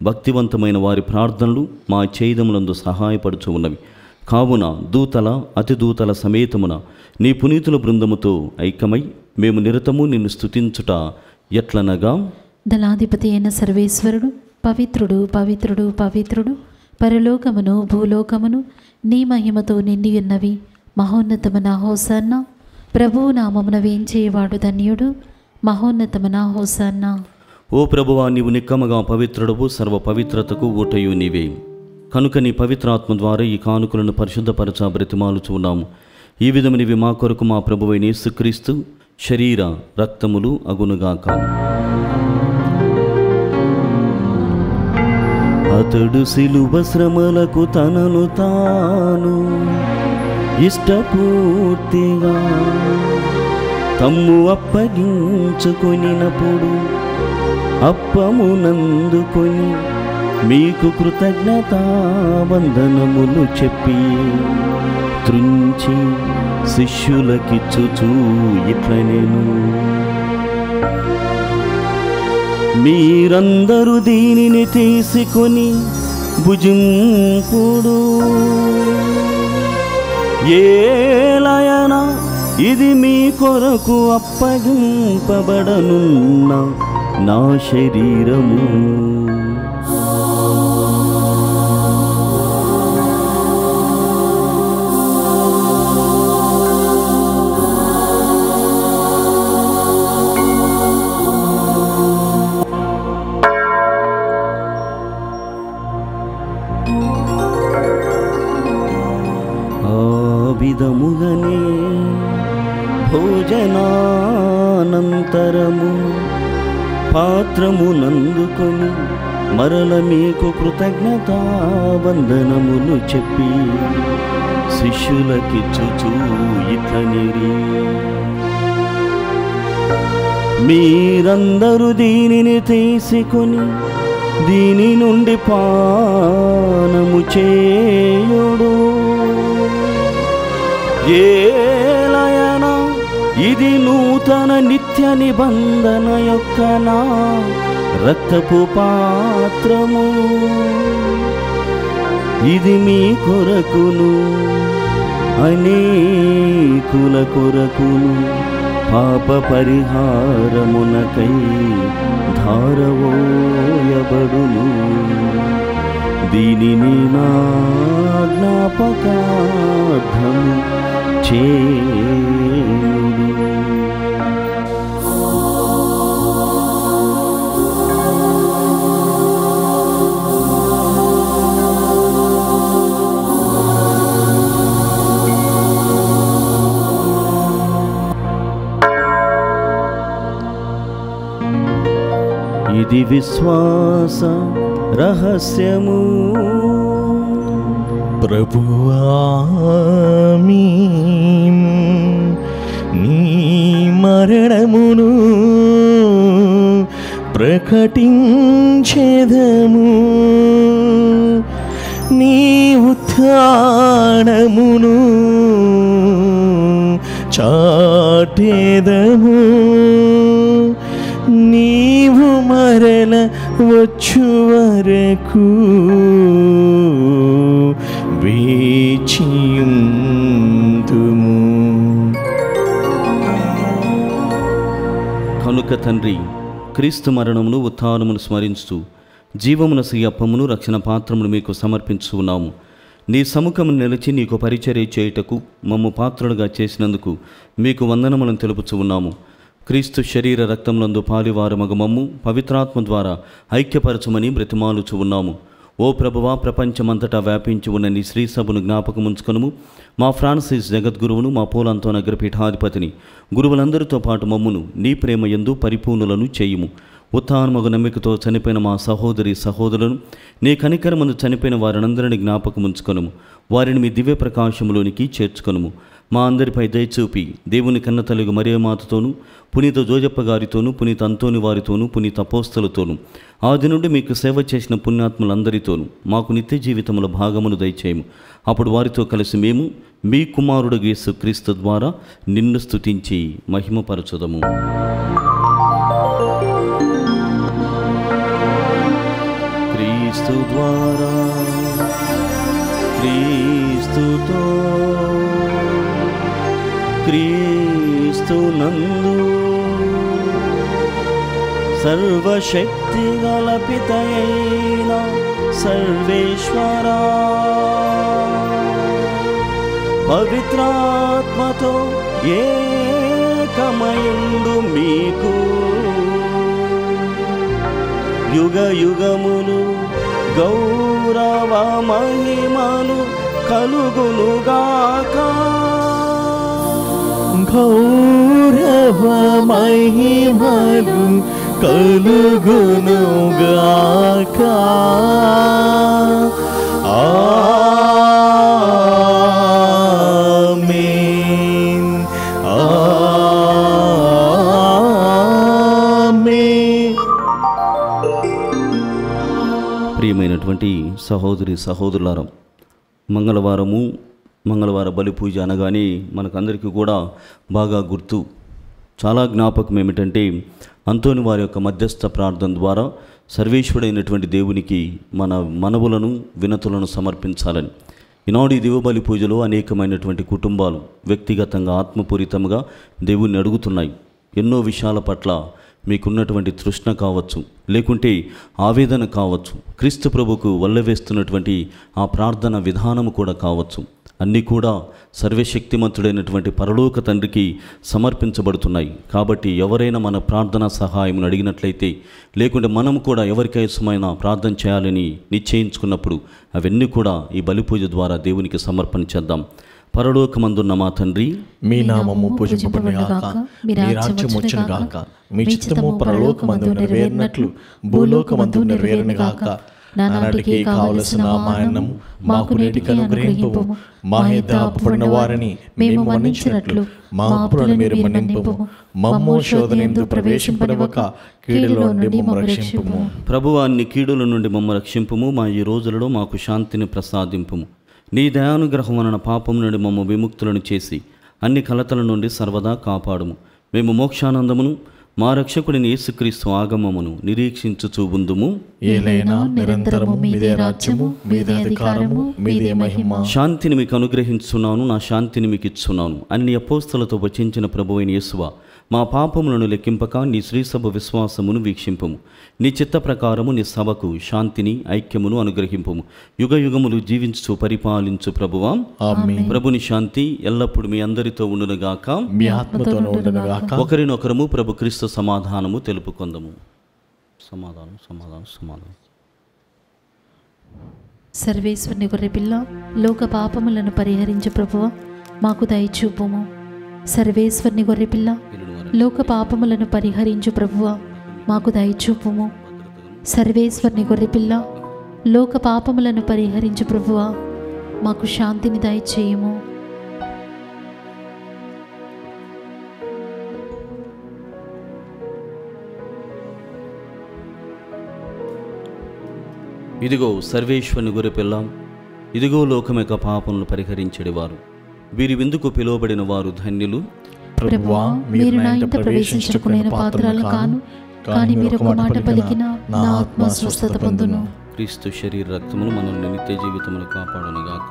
భక్తివంతమైన వారి ప్రార్థనలు మా ఛేదములందు సహాయపడుచు ఉన్నవి. కావున దూతల అతిదూతల సమేతమున నీ పునీతుల బృందముతో ఐక్యమై మేము నిరతము నిన్ను స్తుతించుట ఎట్లనగా, దళాధిపతి అయిన సర్వేశ్వరుడు పవిత్రుడు పవిత్రుడు పవిత్రుడు, పరలోకమును భూలోకమును నీ మహిమతో నిండి ఉన్నవి. మహోన్నతమున హోసన్న, ప్రభువు నామమున వేంచేవాడు ధన్యుడు. మహోన్నతమున హోసన్న. ఓ ప్రభువా, నీవు నిక్కమగా పవిత్రుడవు, సర్వ పవిత్రతకు ఊటయు నీవే. కనుక నీ పవిత్రాత్మ ద్వారా ఈ కానుకలను పరిశుద్ధపరచ బ్రతిమాలుచున్నాము. ఈ విధమునివి మా కొరకు మా ప్రభువైన యేసుక్రీస్తు శరీర రక్తములు అగునుగాక. అతడు సిలువ శ్రమలకు తనను తాను ఇష్టపూర్తిగా తమ్ము అప్పగించుకొనినప్పుడు అప్పమునందుకొని మీకు కృతజ్ఞతా వందనములు చెప్పి త్రుంచి శిష్యులకిచ్చుచూ ఇట్లనెను, మీరందరూ దీనిని తీసుకొని భుజింపుడు. ఏలయనా ఇది మీ కొరకు అప్పగింపబడనున్న నా శరీరము. విధముగనే భోజనానంతరము పాత్రమునందుకొని మరల మీకు కృతజ్ఞతా వందనములు చెప్పి శిష్యులకిచ్చుచూ ఇట్లనిరి, మీరందరూ దీనిని తీసుకొని దీని నుండి పానము చేయుడు. ఏలయనా ఇది నూతన నిత్య నిబంధన యొక్క నా రక్తపు పాత్రము. ఇది మీ కొరకును అనేకుల కొరకును పాప పరిహారమునకై ధారవోయబడును. దీనిని నా జ్ఞాపకార్థము చేయుడు. ఇది విశ్వాస రహస్యము. ప్రభువా, నీ మరణమును ప్రకటించెదము, నీ ఉత్థానమును చాటెదము. నీవు మరల వచ్చు వరకు వేచియుందుము. కనుక తండ్రి, క్రీస్తు మరణమును ఉత్థానమును స్మరించుతూ జీవమునసు అప్పమును రక్షణ పాత్రమును మీకు సమర్పించున్నాము. నీ సముఖము నిలిచి నీకు పరిచర్య చేయుటకు మమ్ము పాత్రులుగా చేసినందుకు మీకు వందనములను తెలుపుచు ఉన్నాము. క్రీస్తు శరీర రక్తములందు పాలివారమగు మమ్ము పవిత్రాత్మ ద్వారా ఐక్యపరచమని బ్రతిమాలుచు ఉన్నాము. ఓ ప్రభువా, ప్రపంచమంతటా వ్యాపించి ఉన్న నీ శ్రీ సభను జ్ఞాపకముంచుకొనుము. మా ఫ్రాన్సిస్ జగద్గురువును, మా పోలంతో నగర పీఠాధిపతిని, గురువులందరితో పాటు మమ్మును నీ ప్రేమ యందు పరిపూర్ణులను చేయుము. ఉత్థానమగు నమ్మికతో చనిపోయిన మా సహోదరి సహోదరులను, నీ కనికరమందు చనిపోయిన వారినందరినీ జ్ఞాపకముంచుకొనుము. వారిని మీ దివ్య ప్రకాశములోనికి చేర్చుకొనుము. మా అందరిపై దయచూపి దేవుని కన్న తల్లి మరియమాతతోనూ, పునీత జోజప్ప గారితోనూ, పునీత అంతోని వారితోనూ, పునీత అపోస్తలతోనూ, ఆది నుండి మీకు సేవ చేసిన పుణ్యాత్ములందరితోనూ మాకు నిత్య జీవితముల భాగమును దయచేయము. అప్పుడు వారితో కలిసి మేము మీ కుమారుడు యేసు క్రీస్తు ద్వారా నిన్ను స్తుతించి మహిమపరచుదము. క్రీస్తు ద్వారా, క్రీస్తుతో, క్రీస్తునందు సర్వశక్తి గల పితయైన సర్వేశ్వరా, పవిత్రాత్మతో ఏకమయుండు మీకు యుగ యుగములు గౌరవ మహిమలు కలుగునుగాక. గౌరవ మహిమలు కలుగునుగాక. ఆమేన్. ఆమేన్. ప్రియమైనటువంటి సహోదరి సహోదరులారా, మంగళవార బలి పూజ అనగానే మనకందరికీ కూడా బాగా గుర్తు, చాలా జ్ఞాపకం ఏమిటంటే అంతోని వారి యొక్క మధ్యస్థ ప్రార్థన ద్వారా సర్వేశ్వరుడైనటువంటి దేవునికి మన మనవులను వినతులను సమర్పించాలని. ఈనాడు ఈ దివబలి పూజలో అనేకమైనటువంటి కుటుంబాలు వ్యక్తిగతంగా ఆత్మపూరితంగా దేవుణ్ణి అడుగుతున్నాయి. ఎన్నో విషయాల పట్ల మీకున్నటువంటి తృష్ణ కావచ్చు, లేకుంటే ఆవేదన కావచ్చు, క్రీస్తు ప్రభుకు వల్లవేస్తున్నటువంటి ఆ ప్రార్థన విధానము కూడా కావచ్చు. అన్నీ కూడా సర్వశక్తిమంతుడైనటువంటి పరలోక తండ్రికి సమర్పించబడుతున్నాయి. కాబట్టి ఎవరైనా మన ప్రార్థనా సహాయం అడిగినట్లయితే, లేకుంటే మనం కూడా ఎవరికైసమైన ప్రార్థన చేయాలని నిశ్చయించుకున్నప్పుడు అవన్నీ కూడా ఈ బలిపూజ ద్వారా దేవునికి సమర్పణ చేద్దాం. పరలోకమందున్న మా తండ్రి, మీ నామము పూజింపబడుగాక, మీ రాజ్యం వచ్చునుగాక, మీ చిత్తము పరలోకమందు నెరవేరినట్లు భూలోకమందు నెరవేరునుగాక. నానాటికి కావలసిన మా అన్నము మాకు నేటికి అనుగ్రహింపుము. మా యొద్ద అప్పుపడిన వారిని మేము మన్నించినట్లు మా అప్పులను మీరు మన్నింపుము. మమ్ము శోధనయందు ప్రవేశింపనివ్వక కీడులో నుండి మమ్ము రక్షింపుము. ప్రభువా, నీ కీడుల నుండి మమ్ము రక్షింపుము. మా ఈ రోజులలో మాకు శాంతిని ప్రసాదింపుము. నీ దయానుగ్రహం వలన పాపం నుండి మమ్ము విముక్తులను చేసి అన్ని కలతల నుండి సర్వదా కాపాడుము. మేము మోక్షానందమును మా రక్షకుడిని యేసుక్రీస్తు ఆగమమును నిరీక్షించుచూ ఉందుము. ఏలైనా నిరంతరము మీదే రాజ్యము, మీదే అధికారము, మీదే మహిమ. శాంతిని మీకు అనుగ్రహించున్నాను, నా శాంతిని మీకు ఇచ్చున్నాను అని నీ అపోస్తలతో వచించిన ప్రభువైన యేసువా, మా పాపములను లెక్కింపక నీ శ్రీసభ విశ్వాసమును వీక్షింపము. నీ చిత్త ప్రకారము నీ సభకు శాంతిని ఐక్యమును అనుగ్రహింపము. యుగ యుగములు జీవించు పరిపాలించు ప్రభువా. ఆమేన్. ప్రభుని శాంతి ఎల్లప్పుడు మీ అందరితో ఉండునుగాక, మీ ఆత్మతోనూ ఉండునుగాక. ఒకరినొకరము ప్రభు క్రీస్తు సమాధానము తెలుపుకొందము. సమాధానం సమాధానం సమాధానం. సర్వేశ్వరుని గొర్రెపిల్ల, లోక పాపములను పరిహరించు ప్రభువ మాకు దయచూపుము. సర్వేశ్వరుని గొర్రెపిల్ల, లోక పాపములను పరిహరించు ప్రభువ మాకు దయచూపుము. సర్వేశ్వరుని గొర్రెపిల్ల, లోక పాపములను పరిహరించు ప్రభువ మాకు శాంతిని దయచేయము. ఇదిగో సర్వేశ్వరుని గొర్రెపిల్ల, ఇదిగో లోకం యొక్క పాపములను పరిహరించేవారు. వీరి విందుకు పిలువబడిన వారు ధన్యులు. ప్రభువా, మీరు నా ఇంట ప్రవేశించుకునే పాత్రలు కాను, కానీ మీరు ఒక మాట పలికిన నా ఆత్మ స్వస్థత పొందును. క్రీస్తు శరీర రక్తములు మనల్ని నిత్య జీవితమును కాపాడునుగాక.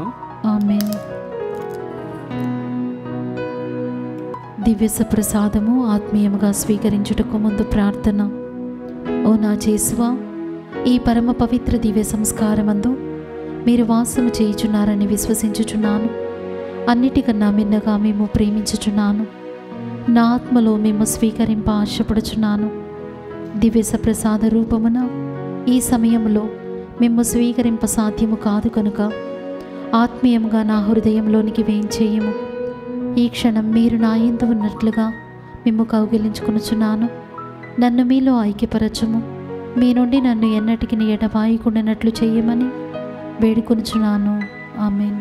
ఆమేన్. దివ్య సప్రసాదము ఆత్మీయముగా స్వీకరించుటకు ముందు ప్రార్థన. ఓ నా యేసువా, ఈ పరమ పవిత్ర దివ్య సంస్కారమందు మీరు వాసము చేయుచున్నారని విశ్వసించుచున్నాను. అన్నిటికన్నా మిన్నగా మేము ప్రేమించుచున్నాను. నా ఆత్మలో మేము స్వీకరింప ఆశపడుచున్నాను. దివ్య సప్రసాద రూపమున ఈ సమయంలో మేము స్వీకరింప సాధ్యము కాదు కనుక ఆత్మీయంగా నా హృదయంలోనికి వేయించేయము. ఈ క్షణం మీరు నా యందు ఉన్నట్లుగా మేము కౌగిలించుకొనుచున్నాను. నన్ను మీలో ఐక్యపరచము. మీ నుండి నన్ను ఎన్నటికి ఎడబాయకుండానట్లు చేయమని వేడుకొనుచున్నాను. ఆమేన్.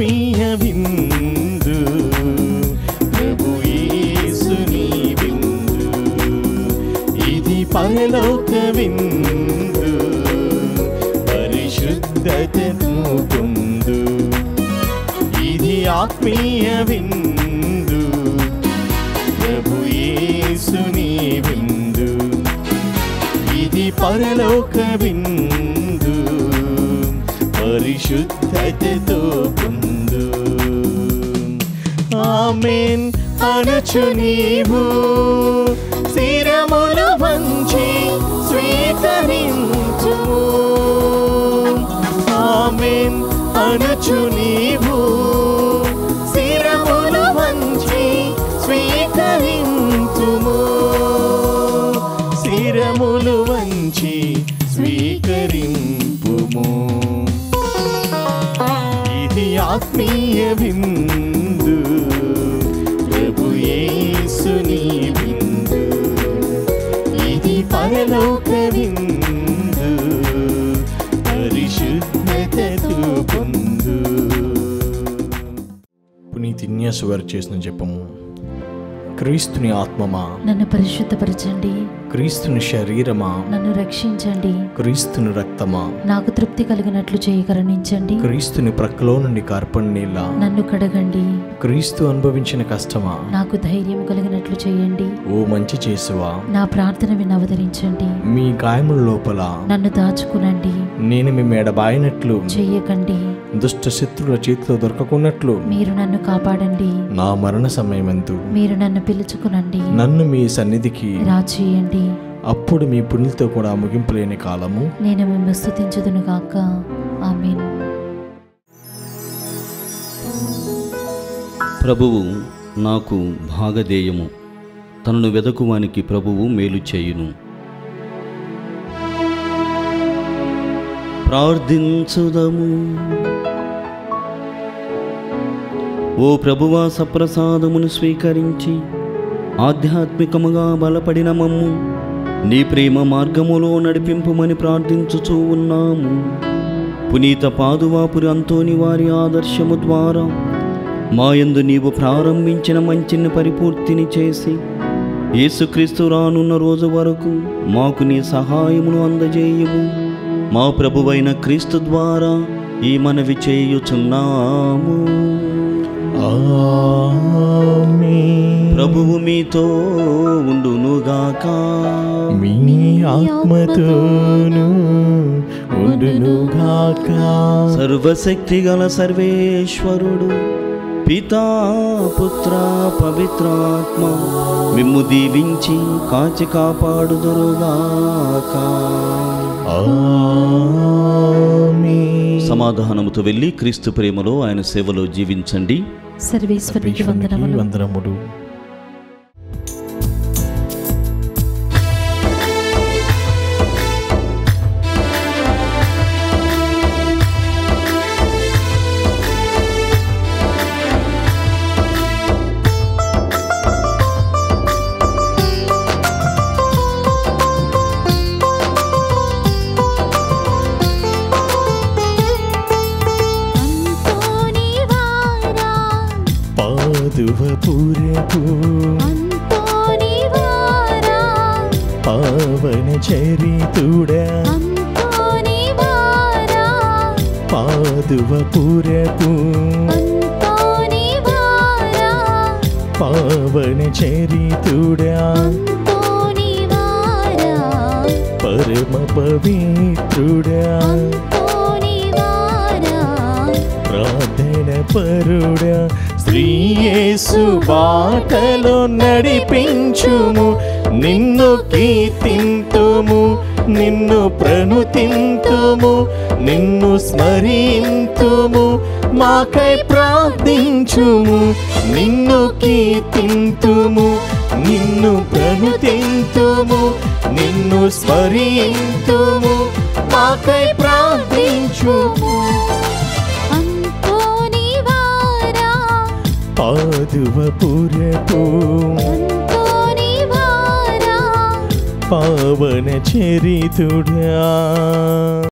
ఆత్మీయ విందు ప్రభు యేసుని విందు ఇది పరలోక విందు పరిశుద్ధతను పొందు ఇది ఆత్మీయ విందు ప్రభు యేసుని విందు ఇది పరలోక విందు పరిశుద్ధతతో పొందు ఆమేన్ అనచు నీవు శిరములు వంచి స్వీకరించుము ఆమేన్ అనచు నీవు శిరములు వంచి స్వీకరించుము శిరములు వంచి స్వీకరింపుము ఇది ఆత్మీయ విందు ప్రభు యేసుని విందు ఇది పరలోక విందు పరిశుద్ధతతో పొందు. పునీత్ ఇన్యాసు వారు చేసిన జపము. క్రీస్తుని ఆత్మమా నన్ను పరిశుద్ధపరచండి, క్రీస్తుని శరీరమా నన్ను రక్షించండి, క్రీస్తుని రక్తమా నాకు తృప్తి కలిగినట్లు చేయి కరుణించండి, క్రీస్తుని ప్రక్కలో నుండి కార్పణ నీళ్ళ నన్ను కడగండి, క్రీస్తు అనుభవించిన కష్టమా నాకు ధైర్యం కలిగినట్లు చేయండి, ఓ మంచి చేసువా నా ప్రార్థన విని అవతరించండి, మీ గాయముల లోపల నన్ను దాచుకునండి, నేను మీ మెడబాయినట్లు చెయ్యకండి, దుష్ట శత్రుల చేతిలో దొరకకున్నట్లు మీరు నన్ను కాపాడండి, నా మరణ సమయమందు మీరు నన్ను పిలుచుకునండి, నన్ను మీ సన్నిధికి రాచేయండి, అప్పుడు మీ పుణ్యులతో కూడా ముగింపు లేని కాలము నేను మిమ్మల్ని స్తుతించుదును గాక. ఆమేన్. ప్రభువు నాకు భాగధేయము, తనను వెదకువానికి ప్రభువు మేలు చేయును. ప్రార్థించుదము. ఓ ప్రభువా, సప్రసాదమును స్వీకరించి ఆధ్యాత్మికముగా బలపడిన మమ్ము నీ ప్రేమ మార్గములో నడిపింపుమని ప్రార్థించుచూ ఉన్నాము. పునీత పాదువాపురి అంతోని వారి ఆదర్శము ద్వారా మాయందు నీవు ప్రారంభించిన మంచిని పరిపూర్తిని చేసి యేసుక్రీస్తు రానున్న రోజు వరకు మాకు నీ సహాయమును అందజేయుము. మా ప్రభువైన క్రీస్తు ద్వారా ఈ మనవి చేయుచున్నాము. ఆమేన్. ప్రభువు మీతో ఉండునుగాక. మీ ఆత్మతోను ఉండునుగాక. సర్వశక్తి గల సర్వేశ్వరుడు పితా పుత్ర పవిత్రాత్మ మిమ్ము దీవించి కాచి కాపాడుదురుగాక. ఆమేన్. సమాధానముతో వెళ్ళి క్రీస్తు ప్రేమలో ఆయన సేవలో జీవించండి. సర్వేశ్వరునికి వందనములు. వందనములు. పాదువపురపు పావన చరితుడా పాదువపురపు పావన చరితుడా పరమ పవిత్రుడా ప్రార్థన పరుడా శ్రీయేసు బాటలో నడిపించుము. నిన్ను కీర్తింతుము, నిన్ను ప్రణుతింతుము, నిన్ను స్మరింతుము, మాకై ప్రార్థించుము. నిన్ను కీర్తింతుము, నిన్ను ప్రణుతింతుము, నిన్ను స్మరింతుము, మాకై ప్రార్థించుము. పాదువపురపు పావన చరితుడా